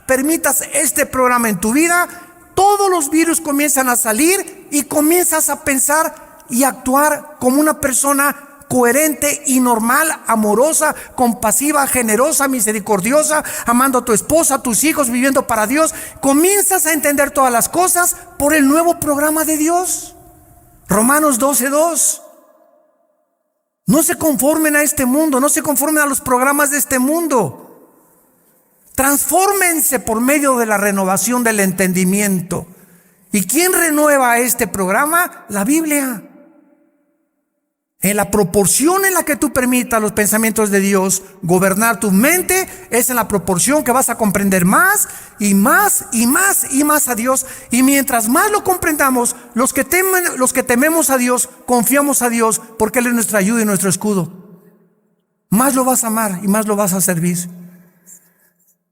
permitas este programa en tu vida, todos los virus comienzan a salir y comienzas a pensar y actuar como una persona coherente y normal, amorosa, compasiva, generosa, misericordiosa, amando a tu esposa, a tus hijos, viviendo para Dios. Comienzas a entender todas las cosas por el nuevo programa de Dios. Romanos 12:2. No se conformen a este mundo, no se conformen a los programas de este mundo. Transfórmense por medio de la renovación del entendimiento. ¿Y quién renueva este programa? La Biblia. En la proporción en la que tú permitas los pensamientos de Dios gobernar tu mente, es en la proporción que vas a comprender más y más y más y más a Dios. Y mientras más lo comprendamos, los que tememos a Dios, confiamos a Dios, porque Él es nuestra ayuda y nuestro escudo. Más lo vas a amar y más lo vas a servir.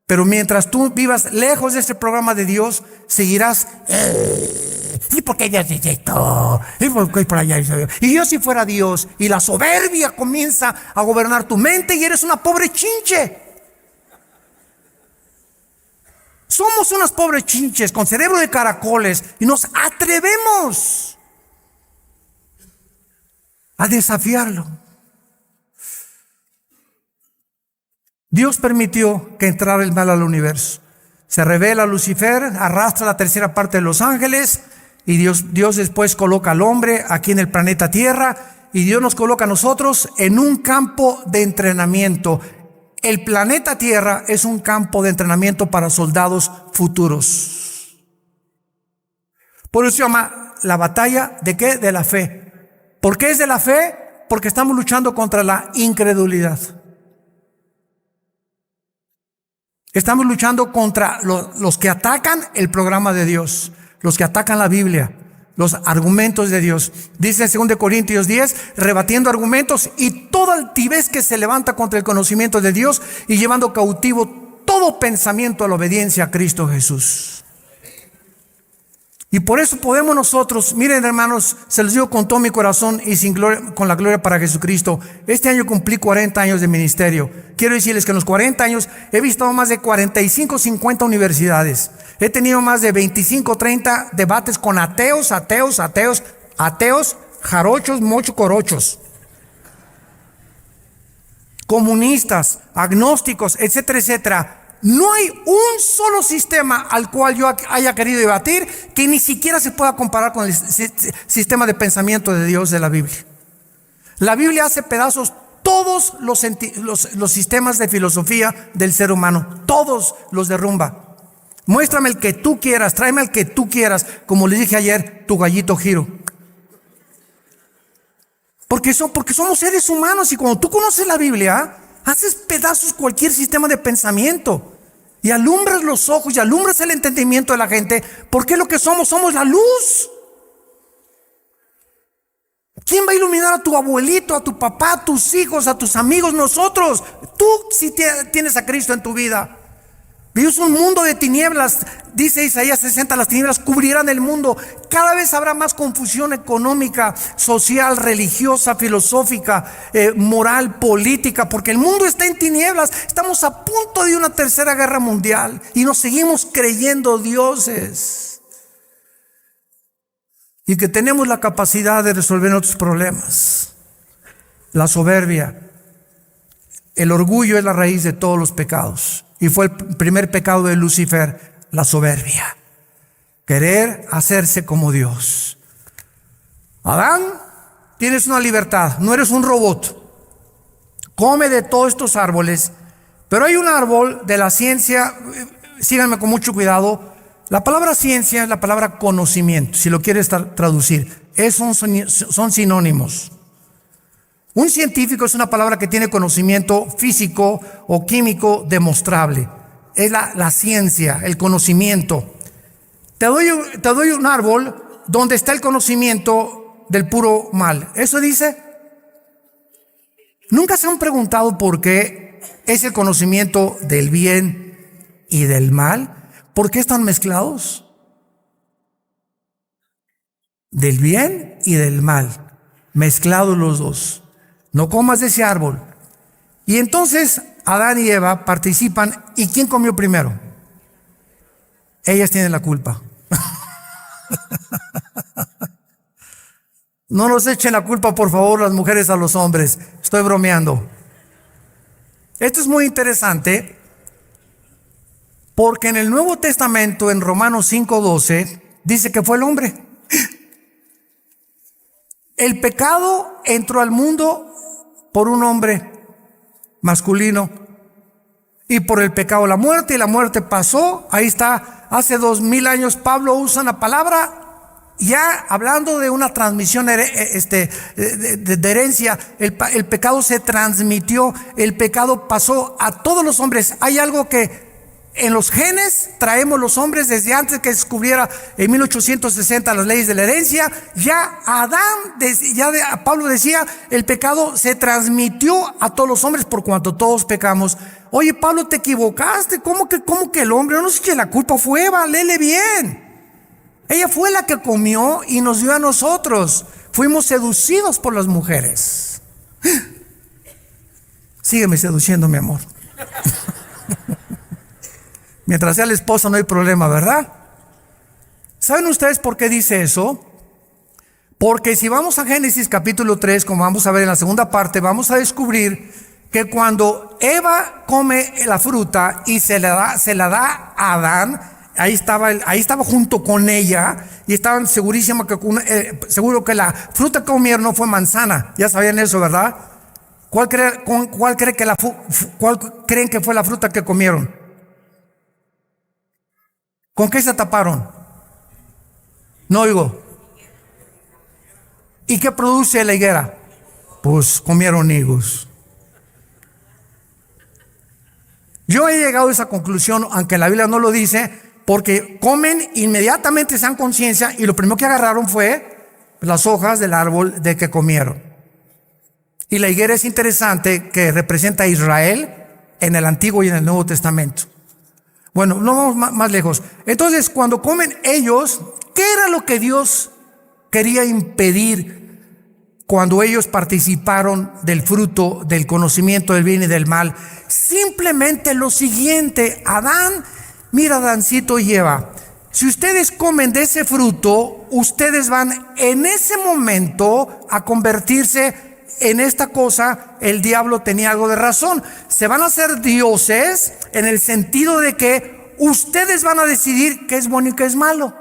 Pero mientras tú vivas lejos de este programa de Dios, seguirás... ¿Y por qué Dios dice esto? ¿Y por qué por allá? Y yo si fuera Dios, y la soberbia comienza a gobernar tu mente y eres una pobre chinche. Somos unas pobres chinches con cerebro de caracoles y nos atrevemos a desafiarlo. Dios permitió que entrara el mal al universo. Se revela Lucifer, arrastra la tercera parte de los ángeles, y Dios después coloca al hombre aquí en el planeta Tierra, y Dios nos coloca a nosotros en un campo de entrenamiento. El planeta Tierra es un campo de entrenamiento para soldados futuros. Por eso se llama la batalla ¿de qué? De la fe. ¿Por qué es de la fe? Porque estamos luchando contra la incredulidad. Estamos luchando contra los que atacan el programa de Dios, los que atacan la Biblia, los argumentos de Dios. Dice en 2 Corintios 10, rebatiendo argumentos y toda altivez que se levanta contra el conocimiento de Dios y llevando cautivo todo pensamiento a la obediencia a Cristo Jesús. Y por eso podemos nosotros, miren hermanos, se los digo con todo mi corazón y con la gloria para Jesucristo. Este año cumplí 40 años de ministerio. Quiero decirles que en los 40 años he visitado más de 45, 50 universidades. He tenido más de 25, 30 debates con ateos, jarochos, mochocorochos, comunistas, agnósticos, etcétera, etcétera. No hay un solo sistema al cual yo haya querido debatir que ni siquiera se pueda comparar con el sistema de pensamiento de Dios de la Biblia. La Biblia hace pedazos todos los sistemas de filosofía del ser humano. Todos los derrumba. Muéstrame el que tú quieras, tráeme el que tú quieras. Como les dije ayer, tu gallito giro. Porque somos seres humanos y cuando tú conoces la Biblia, haces pedazos cualquier sistema de pensamiento. Y alumbras los ojos y alumbras el entendimiento de la gente, porque lo que somos la luz. ¿Quién va a iluminar a tu abuelito, a tu papá, a tus hijos, a tus amigos? Nosotros. Tú si tienes a Cristo en tu vida. Vives un mundo de tinieblas, dice Isaías 60, las tinieblas cubrirán el mundo. Cada vez habrá más confusión económica, social, religiosa, filosófica, moral, política, porque el mundo está en tinieblas. Estamos a punto de una tercera guerra mundial y nos seguimos creyendo dioses. Y que tenemos la capacidad de resolver nuestros problemas. La soberbia, el orgullo es la raíz de todos los pecados. Y fue el primer pecado de Lucifer, la soberbia. Querer hacerse como Dios. Adán, tienes una libertad, no eres un robot. Come de todos estos árboles, pero hay un árbol de la ciencia, síganme con mucho cuidado. La palabra ciencia es la palabra conocimiento, si lo quieres traducir. Son sinónimos. Un científico es una palabra que tiene conocimiento físico o químico demostrable. Es la ciencia, el conocimiento. Te doy un árbol donde está el conocimiento del puro mal. ¿Eso dice? ¿Nunca se han preguntado por qué es el conocimiento del bien y del mal? ¿Por qué están mezclados? Del bien y del mal, mezclados los dos. No comas de ese árbol. Y entonces Adán y Eva participan. ¿Y quién comió primero? Ellas tienen la culpa. No nos echen la culpa, por favor, las mujeres a los hombres. Estoy bromeando. Esto es muy interesante porque en el Nuevo Testamento, en Romanos 5:12, dice que fue el hombre. El pecado entró al mundo por un hombre masculino y por el pecado la muerte, y la muerte pasó. Ahí está, hace 2000 años Pablo usa la palabra ya hablando de una transmisión de herencia, el pecado se transmitió, el pecado pasó a todos los hombres. Hay algo que en los genes traemos los hombres desde antes que se descubriera en 1860 las leyes de la herencia. Ya Adán, Pablo decía, el pecado se transmitió a todos los hombres por cuanto todos pecamos. Oye, Pablo, te equivocaste. ¿Cómo que el hombre? No sé si la culpa fue Eva, léele bien. Ella fue la que comió y nos dio a nosotros. Fuimos seducidos por las mujeres. Sígueme seduciendo, mi amor. Mientras sea la esposa no hay problema, ¿verdad? ¿Saben ustedes por qué dice eso? Porque si vamos a Génesis capítulo 3, como vamos a ver en la segunda parte, vamos a descubrir que cuando Eva come la fruta y se la da a Adán, ahí estaba junto con ella y estaban segurísimos seguro que la fruta que comieron no fue manzana. Ya sabían eso, ¿verdad? ¿Cuál creen que fue la fruta que comieron? ¿Con qué se taparon? No oigo. ¿Y qué produce la higuera? Pues comieron higos. Yo he llegado a esa conclusión, aunque la Biblia no lo dice, porque comen, inmediatamente se dan conciencia y lo primero que agarraron fue las hojas del árbol de que comieron. Y la higuera es interesante, que representa a Israel en el Antiguo y en el Nuevo Testamento. Bueno, no vamos más lejos. Entonces, cuando comen ellos, ¿qué era lo que Dios quería impedir cuando ellos participaron del fruto del conocimiento del bien y del mal? Simplemente lo siguiente: mira, Adancito y Eva, si ustedes comen de ese fruto, ustedes van en ese momento a convertirse en esta cosa. El diablo tenía algo de razón. Se van a hacer dioses en el sentido de que ustedes van a decidir qué es bueno y qué es malo.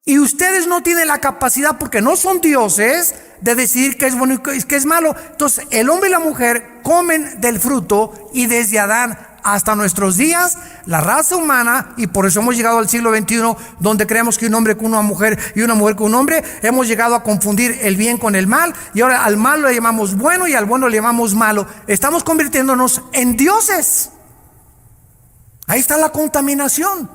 Y ustedes no tienen la capacidad, porque no son dioses, de decidir qué es bueno y qué es malo. Entonces el hombre y la mujer comen del fruto, y desde Adán hasta nuestros días, la raza humana, y por eso hemos llegado al siglo XXI, donde creemos que un hombre con una mujer y una mujer con un hombre, hemos llegado a confundir el bien con el mal, y ahora al malo le llamamos bueno y al bueno le llamamos malo. Estamos convirtiéndonos en dioses. Ahí está la contaminación.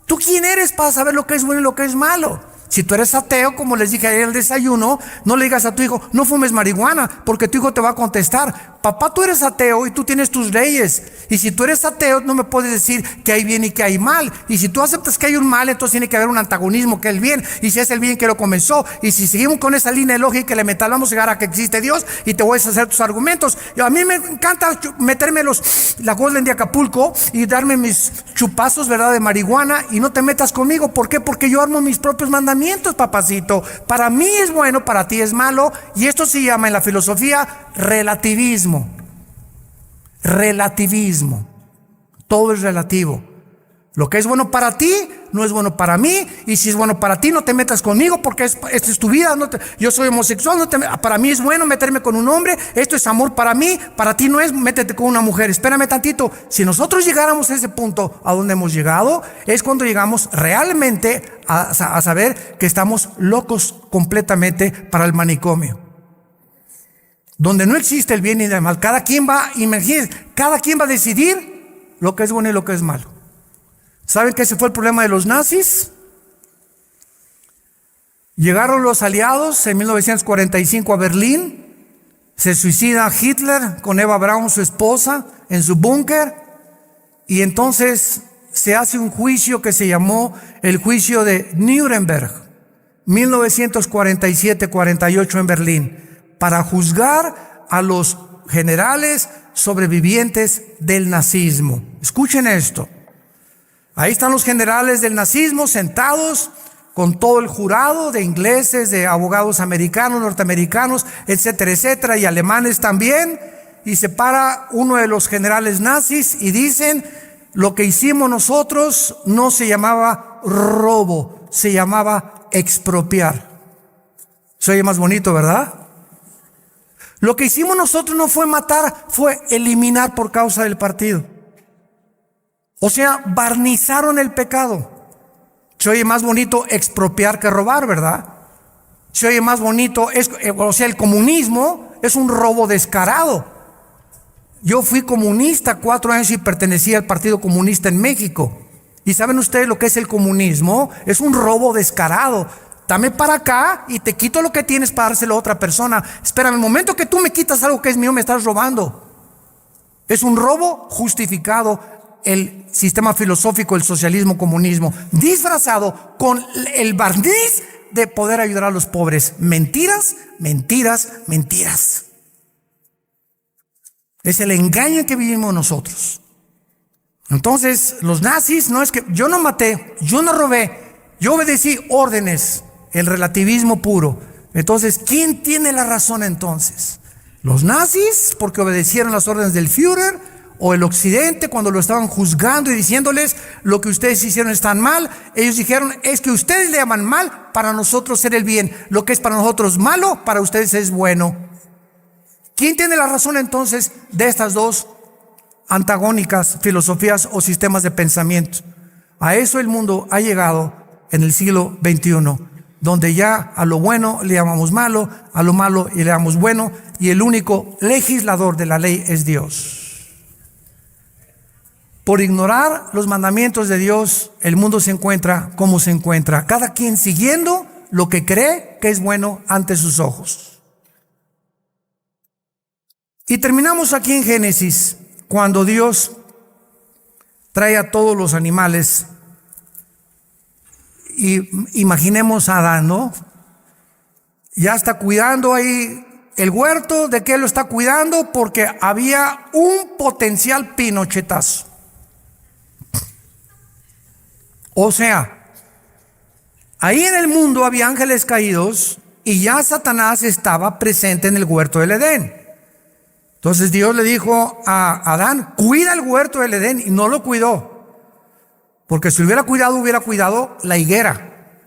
¿Tú quién eres para saber lo que es bueno y lo que es malo? Si tú eres ateo, como les dije ayer en el desayuno, no le digas a tu hijo, no fumes marihuana, porque tu hijo te va a contestar: papá, tú eres ateo y tú tienes tus leyes. Y si tú eres ateo, no me puedes decir que hay bien y que hay mal. Y si tú aceptas que hay un mal, entonces tiene que haber un antagonismo, que es el bien. Y si es el bien que lo comenzó, y si seguimos con esa línea de lógica elemental, vamos a llegar a que existe Dios y te voy a deshacer tus argumentos. Y a mí me encanta meterme la Golden de Acapulco y darme mis chupazos, ¿verdad?, de marihuana, y no te metas conmigo. ¿Por qué? Porque yo armo mis propios mandamientos, papacito. Para mí es bueno, para ti es malo, y esto se llama en la filosofía relativismo. Relativismo. Todo es relativo. Lo que es bueno para ti no es bueno para mí, y si es bueno para ti, no te metas conmigo, porque esta es tu vida. Yo soy homosexual, para mí es bueno meterme con un hombre, esto es amor para mí, para ti no es, métete con una mujer. Espérame tantito. Si nosotros llegáramos a ese punto a donde hemos llegado, es cuando llegamos realmente a saber que estamos locos completamente para el manicomio, donde no existe el bien y el mal. Cada quien va a decidir lo que es bueno y lo que es malo. ¿Saben que ese fue el problema de los nazis? Llegaron los aliados en 1945 a Berlín, se suicida Hitler con Eva Braun, su esposa, en su búnker, y entonces se hace un juicio que se llamó el juicio de Nuremberg, 1947-48 en Berlín, para juzgar a los generales sobrevivientes del nazismo. Escuchen esto. Ahí están los generales del nazismo sentados con todo el jurado de ingleses, de abogados americanos, norteamericanos, etcétera, etcétera, y alemanes también. Y se para uno de los generales nazis y dicen: lo que hicimos nosotros no se llamaba robo, se llamaba expropiar. Se oye más bonito, ¿verdad? Lo que hicimos nosotros no fue matar, fue eliminar por causa del partido. O sea, barnizaron el pecado. Se oye más bonito expropiar que robar, ¿verdad? Se oye más bonito, o sea, el comunismo es un robo descarado. Yo fui comunista 4 años y pertenecía al Partido Comunista en México. ¿Y saben ustedes lo que es el comunismo? Es un robo descarado. Dame para acá y te quito lo que tienes para dárselo a otra persona. Espérame, el momento que tú me quitas algo que es mío, me estás robando. Es un robo justificado. El sistema filosófico, el socialismo, comunismo, disfrazado con el barniz de poder ayudar a los pobres. Mentiras, mentiras, mentiras. Es el engaño en que vivimos nosotros. Entonces, los nazis, no es que yo no maté, yo no robé, yo obedecí órdenes, el relativismo puro. Entonces, ¿quién tiene la razón entonces? ¿Los nazis porque obedecieron las órdenes del Führer? ¿O el occidente cuando lo estaban juzgando y diciéndoles lo que ustedes hicieron es tan mal? Ellos dijeron, es que ustedes le llaman mal, para nosotros ser el bien. Lo que es para nosotros malo, para ustedes es bueno. ¿Quién tiene la razón entonces de estas dos antagónicas filosofías o sistemas de pensamiento? A eso el mundo ha llegado en el siglo XXI, donde ya a lo bueno le llamamos malo, a lo malo le llamamos bueno, y el único legislador de la ley es Dios. Por ignorar los mandamientos de Dios, el mundo se encuentra como se encuentra, cada quien siguiendo lo que cree que es bueno ante sus ojos. Y terminamos aquí en Génesis, cuando Dios trae a todos los animales. Y imaginemos a Adán, ¿no? Ya está cuidando ahí el huerto. ¿De qué lo está cuidando? Porque había un potencial pinochetazo. O sea, ahí en el mundo había ángeles caídos y ya Satanás estaba presente en el huerto del Edén. Entonces Dios le dijo a Adán, cuida el huerto del Edén, y no lo cuidó. Porque si hubiera cuidado la higuera,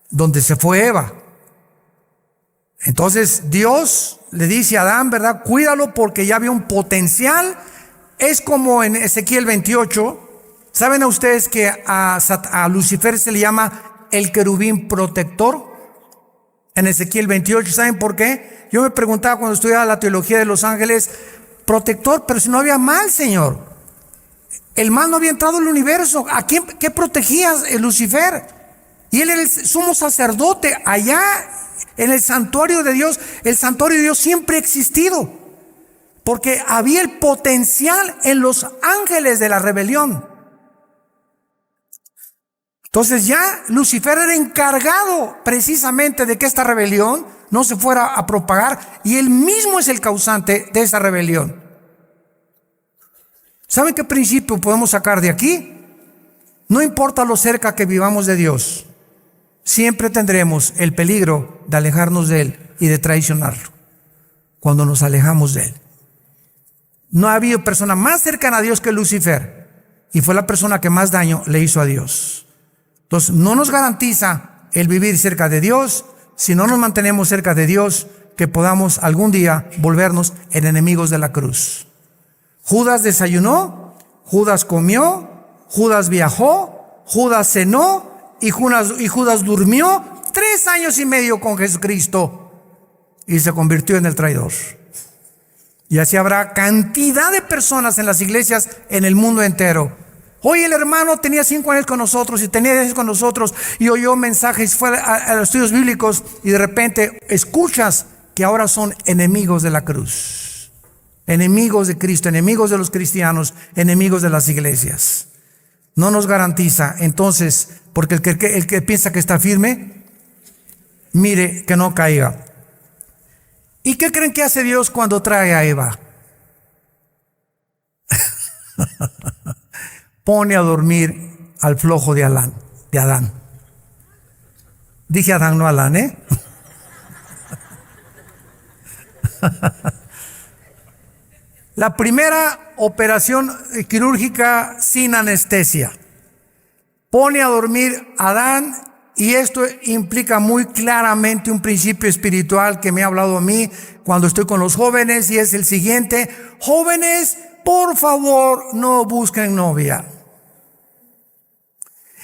donde se fue Eva. Entonces Dios le dice a Adán, ¿verdad? Cuídalo porque ya había un potencial. Es como en Ezequiel 28. ¿Saben a ustedes que a Lucifer se le llama el querubín protector? En Ezequiel 28, ¿saben por qué? Yo me preguntaba cuando estudiaba la teología de los ángeles, protector, pero si no había mal, Señor. El mal no había entrado al universo. ¿A quién, qué protegía Lucifer? Y él era el sumo sacerdote allá en el santuario de Dios. El santuario de Dios siempre ha existido, porque había el potencial en los ángeles de la rebelión. Entonces ya Lucifer era encargado precisamente de que esta rebelión no se fuera a propagar, y él mismo es el causante de esa rebelión. ¿Saben qué principio podemos sacar de aquí? No importa lo cerca que vivamos de Dios, siempre tendremos el peligro de alejarnos de Él y de traicionarlo cuando nos alejamos de Él. No ha habido persona más cercana a Dios que Lucifer, y fue la persona que más daño le hizo a Dios. Entonces, no nos garantiza el vivir cerca de Dios, si no nos mantenemos cerca de Dios, que podamos algún día volvernos en enemigos de la cruz. Judas desayunó, Judas comió, Judas viajó, Judas cenó y Judas durmió 3 años y medio con Jesucristo y se convirtió en el traidor. Y así habrá cantidad de personas en las iglesias en el mundo entero. Hoy el hermano tenía 5 años con nosotros y tenía 10 con nosotros y oyó mensajes, fue a los estudios bíblicos, y de repente escuchas que ahora son enemigos de la cruz, enemigos de Cristo, enemigos de los cristianos, enemigos de las iglesias. No nos garantiza entonces, porque el que piensa que está firme, mire que no caiga. ¿Y qué creen que hace Dios cuando trae a Eva? Pone a dormir al flojo de Adán. Dije Adán, no Alán, ¿eh? La primera operación quirúrgica sin anestesia. Pone a dormir a Adán, y esto implica muy claramente un principio espiritual que me ha hablado a mí cuando estoy con los jóvenes, y es el siguiente: jóvenes, por favor, no busquen novia.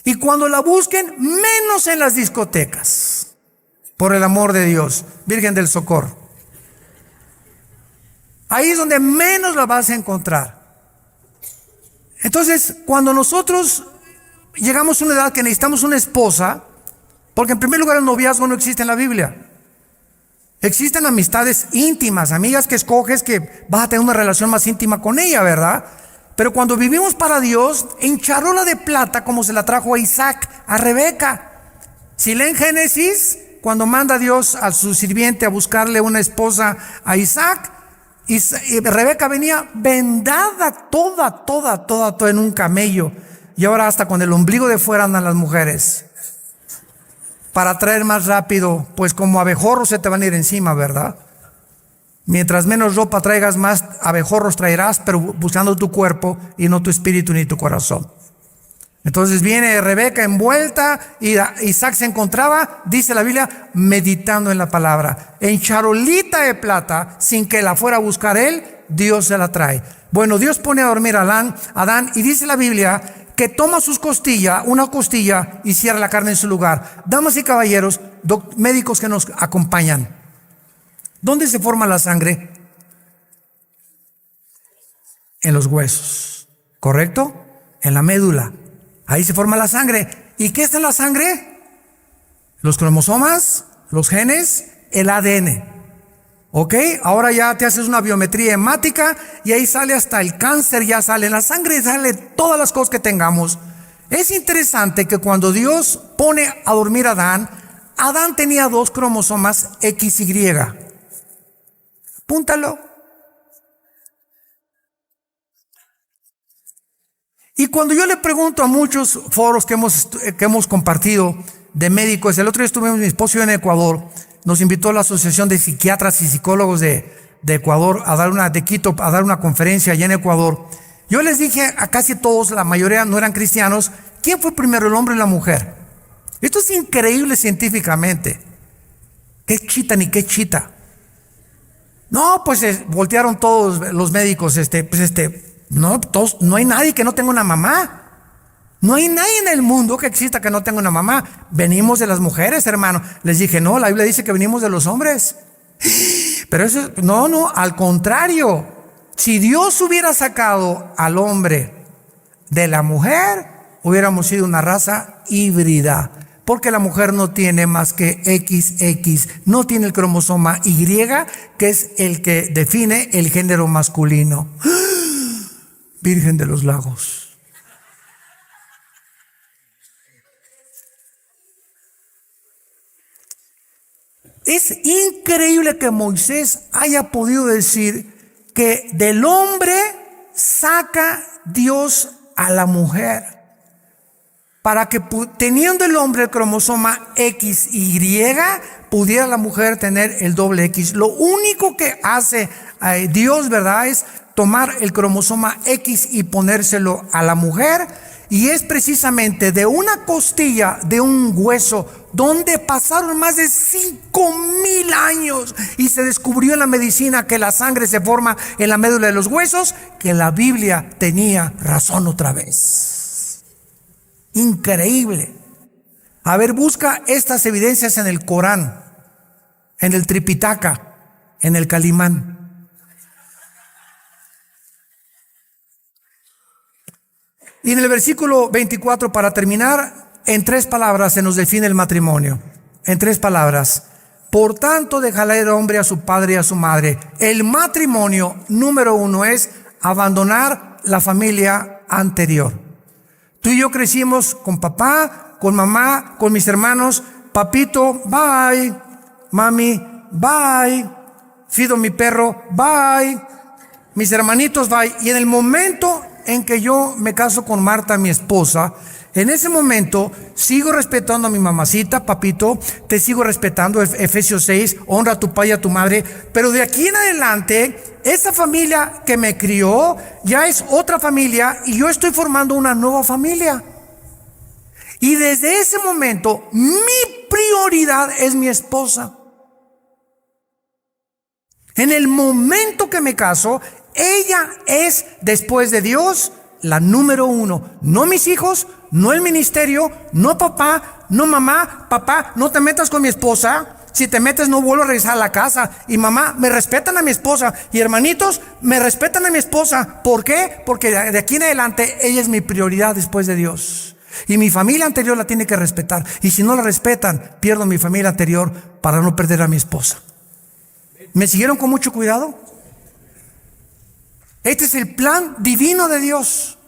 Y cuando la busquen, menos en las discotecas. Por el amor de Dios, Virgen del Socorro. Ahí es donde menos la vas a encontrar. Entonces, cuando nosotros llegamos a una edad que necesitamos una esposa, porque en primer lugar el noviazgo no existe en la Biblia. Existen amistades íntimas, amigas que escoges que vas a tener una relación más íntima con ella, ¿verdad? Pero cuando vivimos para Dios, en charola de plata, como se la trajo a Isaac, a Rebeca. Si leen Génesis, cuando manda Dios a su sirviente a buscarle una esposa a Isaac, y Rebeca venía vendada toda en un camello. Y ahora hasta con el ombligo de fuera andan las mujeres. Para traer más rápido, pues como abejorros se te van a ir encima, ¿verdad? Mientras menos ropa traigas, más abejorros traerás, pero buscando tu cuerpo y no tu espíritu ni tu corazón. Entonces viene Rebeca envuelta y Isaac se encontraba, dice la Biblia, meditando en la palabra. En charolita de plata, sin que la fuera a buscar él, Dios se la trae. Bueno, Dios pone a dormir a Adán y dice la Biblia que toma sus costillas, una costilla y cierra la carne en su lugar. Damas y caballeros, médicos que nos acompañan, ¿dónde se forma la sangre? En los huesos, ¿correcto? En la médula. Ahí se forma la sangre. ¿Y qué está en la sangre? Los cromosomas, los genes, el ADN. ¿Ok? Ahora ya te haces una biometría hemática y ahí sale hasta el cáncer, ya sale en la sangre, sale todas las cosas que tengamos. Es interesante que cuando Dios pone a dormir a Adán tenía 2 cromosomas XY. Apúntalo. Y cuando yo le pregunto a muchos foros que hemos compartido de médicos, el otro día estuvimos mi esposo y yo en Ecuador, nos invitó la Asociación de Psiquiatras y Psicólogos de Ecuador de Quito, a dar una conferencia allá en Ecuador. Yo les dije a casi todos, la mayoría no eran cristianos, ¿quién fue primero, el hombre o la mujer? Esto es increíble científicamente. ¿Qué chita ni qué chita? No, pues voltearon todos los médicos, no hay nadie que no tenga una mamá. No hay nadie en el mundo que exista que no tenga una mamá. Venimos de las mujeres, hermano. Les dije, no, la Biblia dice que venimos de los hombres. Pero eso, no, al contrario. Si Dios hubiera sacado al hombre de la mujer, hubiéramos sido una raza híbrida. Porque la mujer no tiene más que XX, no tiene el cromosoma Y, que es el que define el género masculino. Virgen de los Lagos. Es increíble que Moisés haya podido decir que del hombre saca Dios a la mujer, para que teniendo el hombre el cromosoma XY, pudiera la mujer tener el doble X. Lo único que hace Dios, ¿verdad?, es tomar el cromosoma X y ponérselo a la mujer, y es precisamente de una costilla, de un hueso, donde pasaron más de 5,000 años y se descubrió en la medicina que la sangre se forma en la médula de los huesos, que la Biblia tenía razón otra vez. Increíble. A ver, busca estas evidencias en el Corán, en el Tripitaka, en el Calimán. Y en el versículo 24, para terminar, en 3 palabras se nos define el matrimonio. En 3 palabras. Por tanto, dejará el hombre a su padre y a su madre. El matrimonio, número 1, es abandonar la familia anterior. Tú y yo crecimos con papá, con mamá, con mis hermanos. Papito, bye. Mami, bye. Fido mi perro, bye. Mis hermanitos, bye. Y en el momento en que yo me caso con Marta, mi esposa, en ese momento sigo respetando a mi mamacita, papito, te sigo respetando, Efesios 6, honra a tu padre y a tu madre, pero de aquí en adelante, esa familia que me crió ya es otra familia y yo estoy formando una nueva familia. Y desde ese momento, mi prioridad es mi esposa. En el momento que me caso, ella es, después de Dios, la número 1. No mis hijos, no el ministerio, no papá, no mamá, papá, no te metas con mi esposa. Si te metes no vuelvo a regresar a la casa. Y mamá, me respetan a mi esposa. Y hermanitos, me respetan a mi esposa. ¿Por qué? Porque de aquí en adelante ella es mi prioridad después de Dios. Y mi familia anterior la tiene que respetar. Y si no la respetan, pierdo mi familia anterior para no perder a mi esposa. ¿Me siguieron con mucho cuidado? Este es el plan divino de Dios.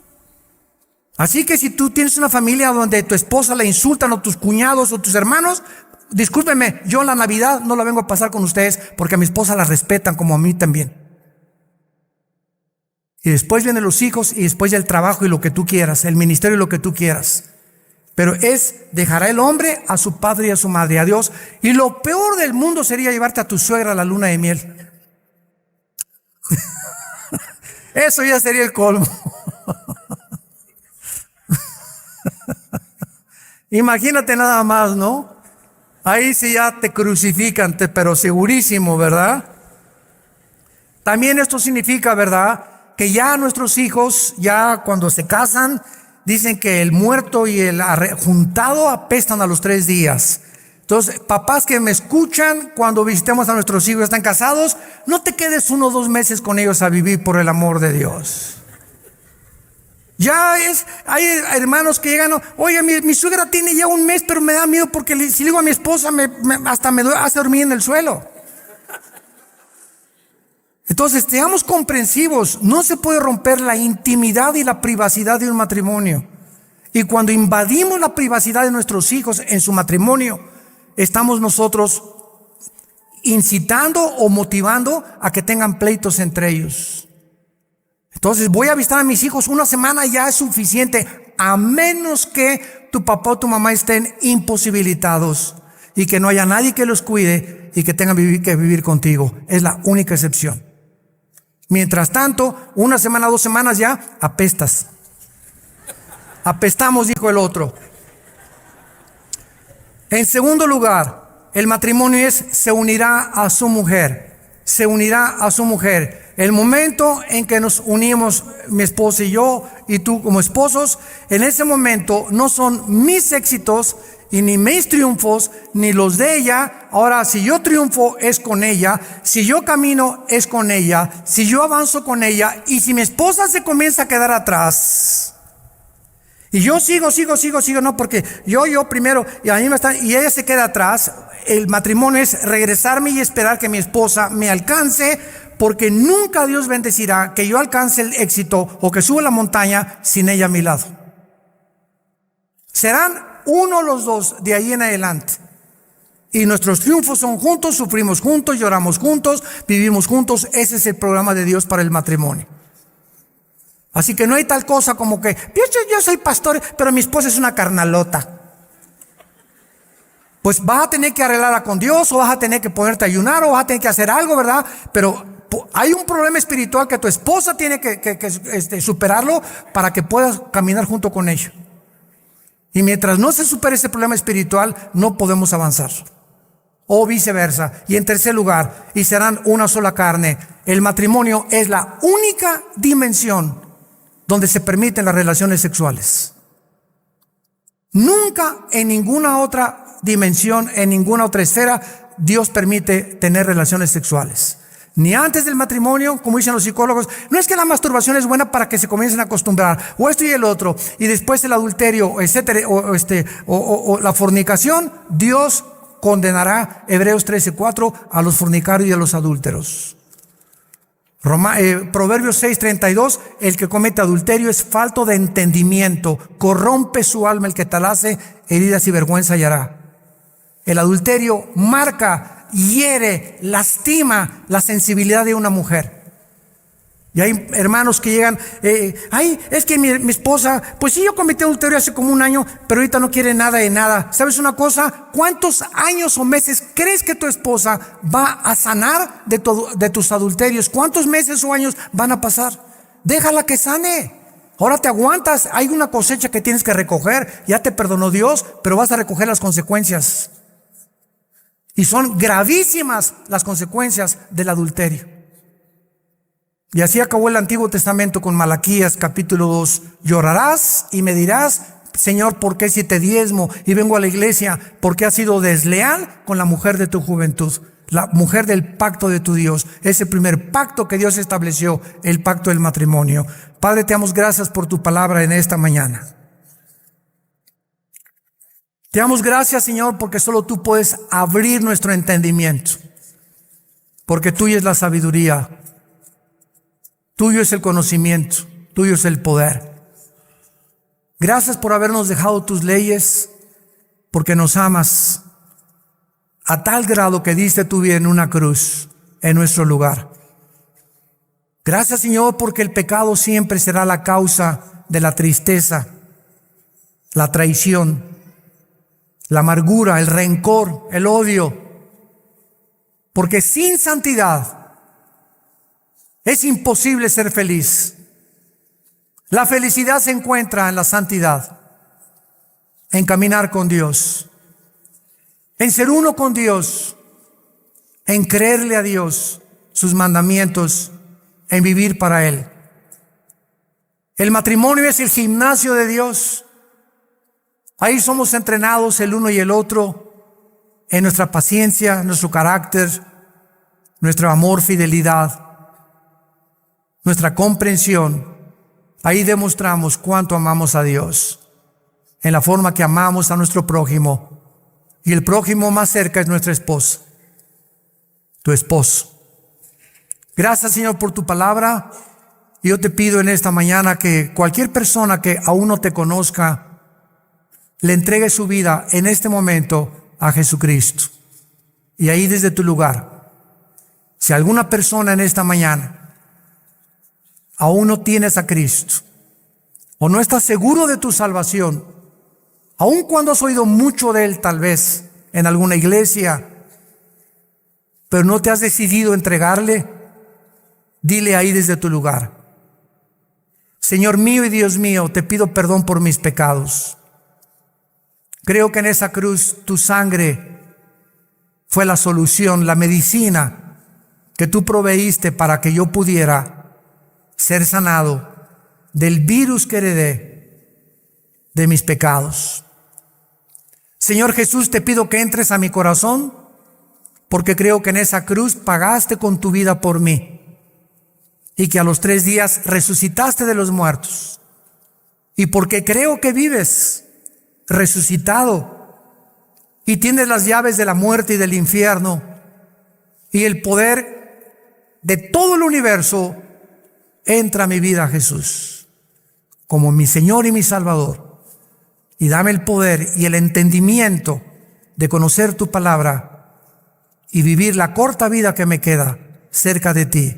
Así que si tú tienes una familia donde tu esposa la insultan, o tus cuñados o tus hermanos, discúlpenme, yo la Navidad no la vengo a pasar con ustedes porque a mi esposa la respetan como a mí también. Y después vienen los hijos y después ya el trabajo y lo que tú quieras, el ministerio y lo que tú quieras. Pero dejará el hombre a su padre y a su madre, a Dios. Y lo peor del mundo sería llevarte a tu suegra a la luna de miel. Eso ya sería el colmo. Imagínate nada más, ¿no? Ahí sí ya te crucifican, pero segurísimo, ¿verdad? También esto significa, ¿verdad?, que ya nuestros hijos, ya cuando se casan, dicen que el muerto y el juntado apestan a los 3 días. Entonces, papás que me escuchan, cuando visitemos a nuestros hijos que están casados, no te quedes 1 o 2 meses con ellos a vivir, por el amor de Dios. Hay hermanos que llegan, oye, mi suegra tiene ya 1 mes, pero me da miedo porque si le digo a mi esposa, hasta me hace dormir en el suelo. Entonces, seamos comprensivos. No se puede romper la intimidad y la privacidad de un matrimonio. Y cuando invadimos la privacidad de nuestros hijos en su matrimonio, estamos nosotros incitando o motivando a que tengan pleitos entre ellos. Entonces, voy a visitar a mis hijos 1 semana, ya es suficiente, a menos que tu papá o tu mamá estén imposibilitados y que no haya nadie que los cuide y que tengan que vivir contigo. Es la única excepción. Mientras tanto, 1 semana, 2 semanas ya apestas. Apestamos, dijo el otro. En segundo lugar, el matrimonio se unirá a su mujer. Se unirá a su mujer. El momento en que nos unimos, mi esposa y yo, y tú como esposos, en ese momento no son mis éxitos y ni mis triunfos, ni los de ella. Ahora, si yo triunfo es con ella, si yo camino es con ella, si yo avanzo con ella, y si mi esposa se comienza a quedar atrás, y yo sigo, no, porque yo primero, y a mí y ella se queda atrás, el matrimonio es regresarme y esperar que mi esposa me alcance, porque nunca Dios bendecirá que yo alcance el éxito o que suba la montaña sin ella a mi lado. Serán uno los dos de ahí en adelante. Y nuestros triunfos son juntos, sufrimos juntos, lloramos juntos, vivimos juntos. Ese es el programa de Dios para el matrimonio. Así que no hay tal cosa como que yo soy pastor, pero mi esposa es una carnalota. Pues vas a tener que arreglarla con Dios, o vas a tener que ponerte a ayunar, o vas a tener que hacer algo, ¿verdad? Pero hay un problema espiritual que tu esposa tiene que superarlo para que puedas caminar junto con ella. Y mientras no se supere ese problema espiritual, no podemos avanzar. O viceversa. Y en tercer lugar, y serán una sola carne. El matrimonio es la única dimensión donde se permiten las relaciones sexuales. Nunca en ninguna otra dimensión, en ninguna otra esfera, Dios permite tener relaciones sexuales. Ni antes del matrimonio, como dicen los psicólogos. No es que la masturbación es buena para que se comiencen a acostumbrar, o esto y el otro, y después el adulterio, etcétera, o la fornicación. Dios condenará, Hebreos 13:4, a los fornicarios y a los adúlteros. Proverbios 6:32, el que comete adulterio es falto de entendimiento, corrompe su alma el que tal hace, heridas y vergüenza hallará. El adulterio marca, hiere, lastima la sensibilidad de una mujer. Y hay hermanos que llegan, es que mi esposa, pues sí, yo cometí adulterio hace como 1 año, pero ahorita no quiere nada de nada. ¿Sabes una cosa? ¿Cuántos años o meses crees que tu esposa va a sanar de tus adulterios? ¿Cuántos meses o años van a pasar? Déjala que sane. Ahora te aguantas, hay una cosecha que tienes que recoger. Ya te perdonó Dios, pero vas a recoger las consecuencias. Y son gravísimas las consecuencias del adulterio. Y así acabó el Antiguo Testamento con Malaquías capítulo 2. Llorarás y me dirás, Señor, ¿por qué si te diezmo y vengo a la iglesia? Porque has sido desleal con la mujer de tu juventud, la mujer del pacto de tu Dios, ese primer pacto que Dios estableció, el pacto del matrimonio. Padre, te damos gracias por tu palabra en esta mañana. Te damos gracias, Señor, porque solo tú puedes abrir nuestro entendimiento, porque tuya es la sabiduría, tuyo es el conocimiento, tuyo es el poder. Gracias por habernos dejado tus leyes, porque nos amas a tal grado que diste tu vida en una cruz en nuestro lugar. Gracias, Señor, porque el pecado siempre será la causa de la tristeza, la traición, la amargura, el rencor, el odio. Porque sin santidad es imposible ser feliz. La felicidad se encuentra en la santidad, en caminar con Dios, en ser uno con Dios, en creerle a Dios, sus mandamientos, en vivir para Él. El matrimonio es el gimnasio de Dios. Ahí somos entrenados el uno y el otro en nuestra paciencia, nuestro carácter, nuestro amor, fidelidad, nuestra comprensión. Ahí demostramos cuánto amamos a Dios, en la forma que amamos a nuestro prójimo. Y el prójimo más cerca es nuestra esposa, tu esposo. Gracias, Señor, por tu palabra. Y yo te pido en esta mañana que cualquier persona que aún no te conozca, le entregue su vida en este momento a Jesucristo. Y ahí desde tu lugar, si alguna persona en esta mañana aún no tienes a Cristo, o no estás seguro de tu salvación, aun cuando has oído mucho de Él tal vez en alguna iglesia, pero no te has decidido entregarle, dile ahí desde tu lugar: Señor mío y Dios mío, te pido perdón por mis pecados. Creo que en esa cruz tu sangre fue la solución, la medicina que tú proveíste para que yo pudiera ser sanado del virus que heredé de mis pecados. Señor Jesús, te pido que entres a mi corazón, porque creo que en esa cruz pagaste con tu vida por mí y que a los 3 días resucitaste de los muertos. Y porque creo que vives resucitado y tienes las llaves de la muerte y del infierno y el poder de todo el universo, entra a mi vida, Jesús, como mi Señor y mi Salvador, y dame el poder y el entendimiento de conocer tu palabra y vivir la corta vida que me queda cerca de ti,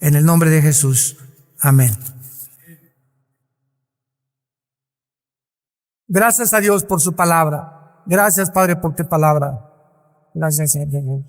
en el nombre de Jesús. Amén. Gracias a Dios por su palabra. Gracias, Padre, por tu palabra. Gracias, Señor.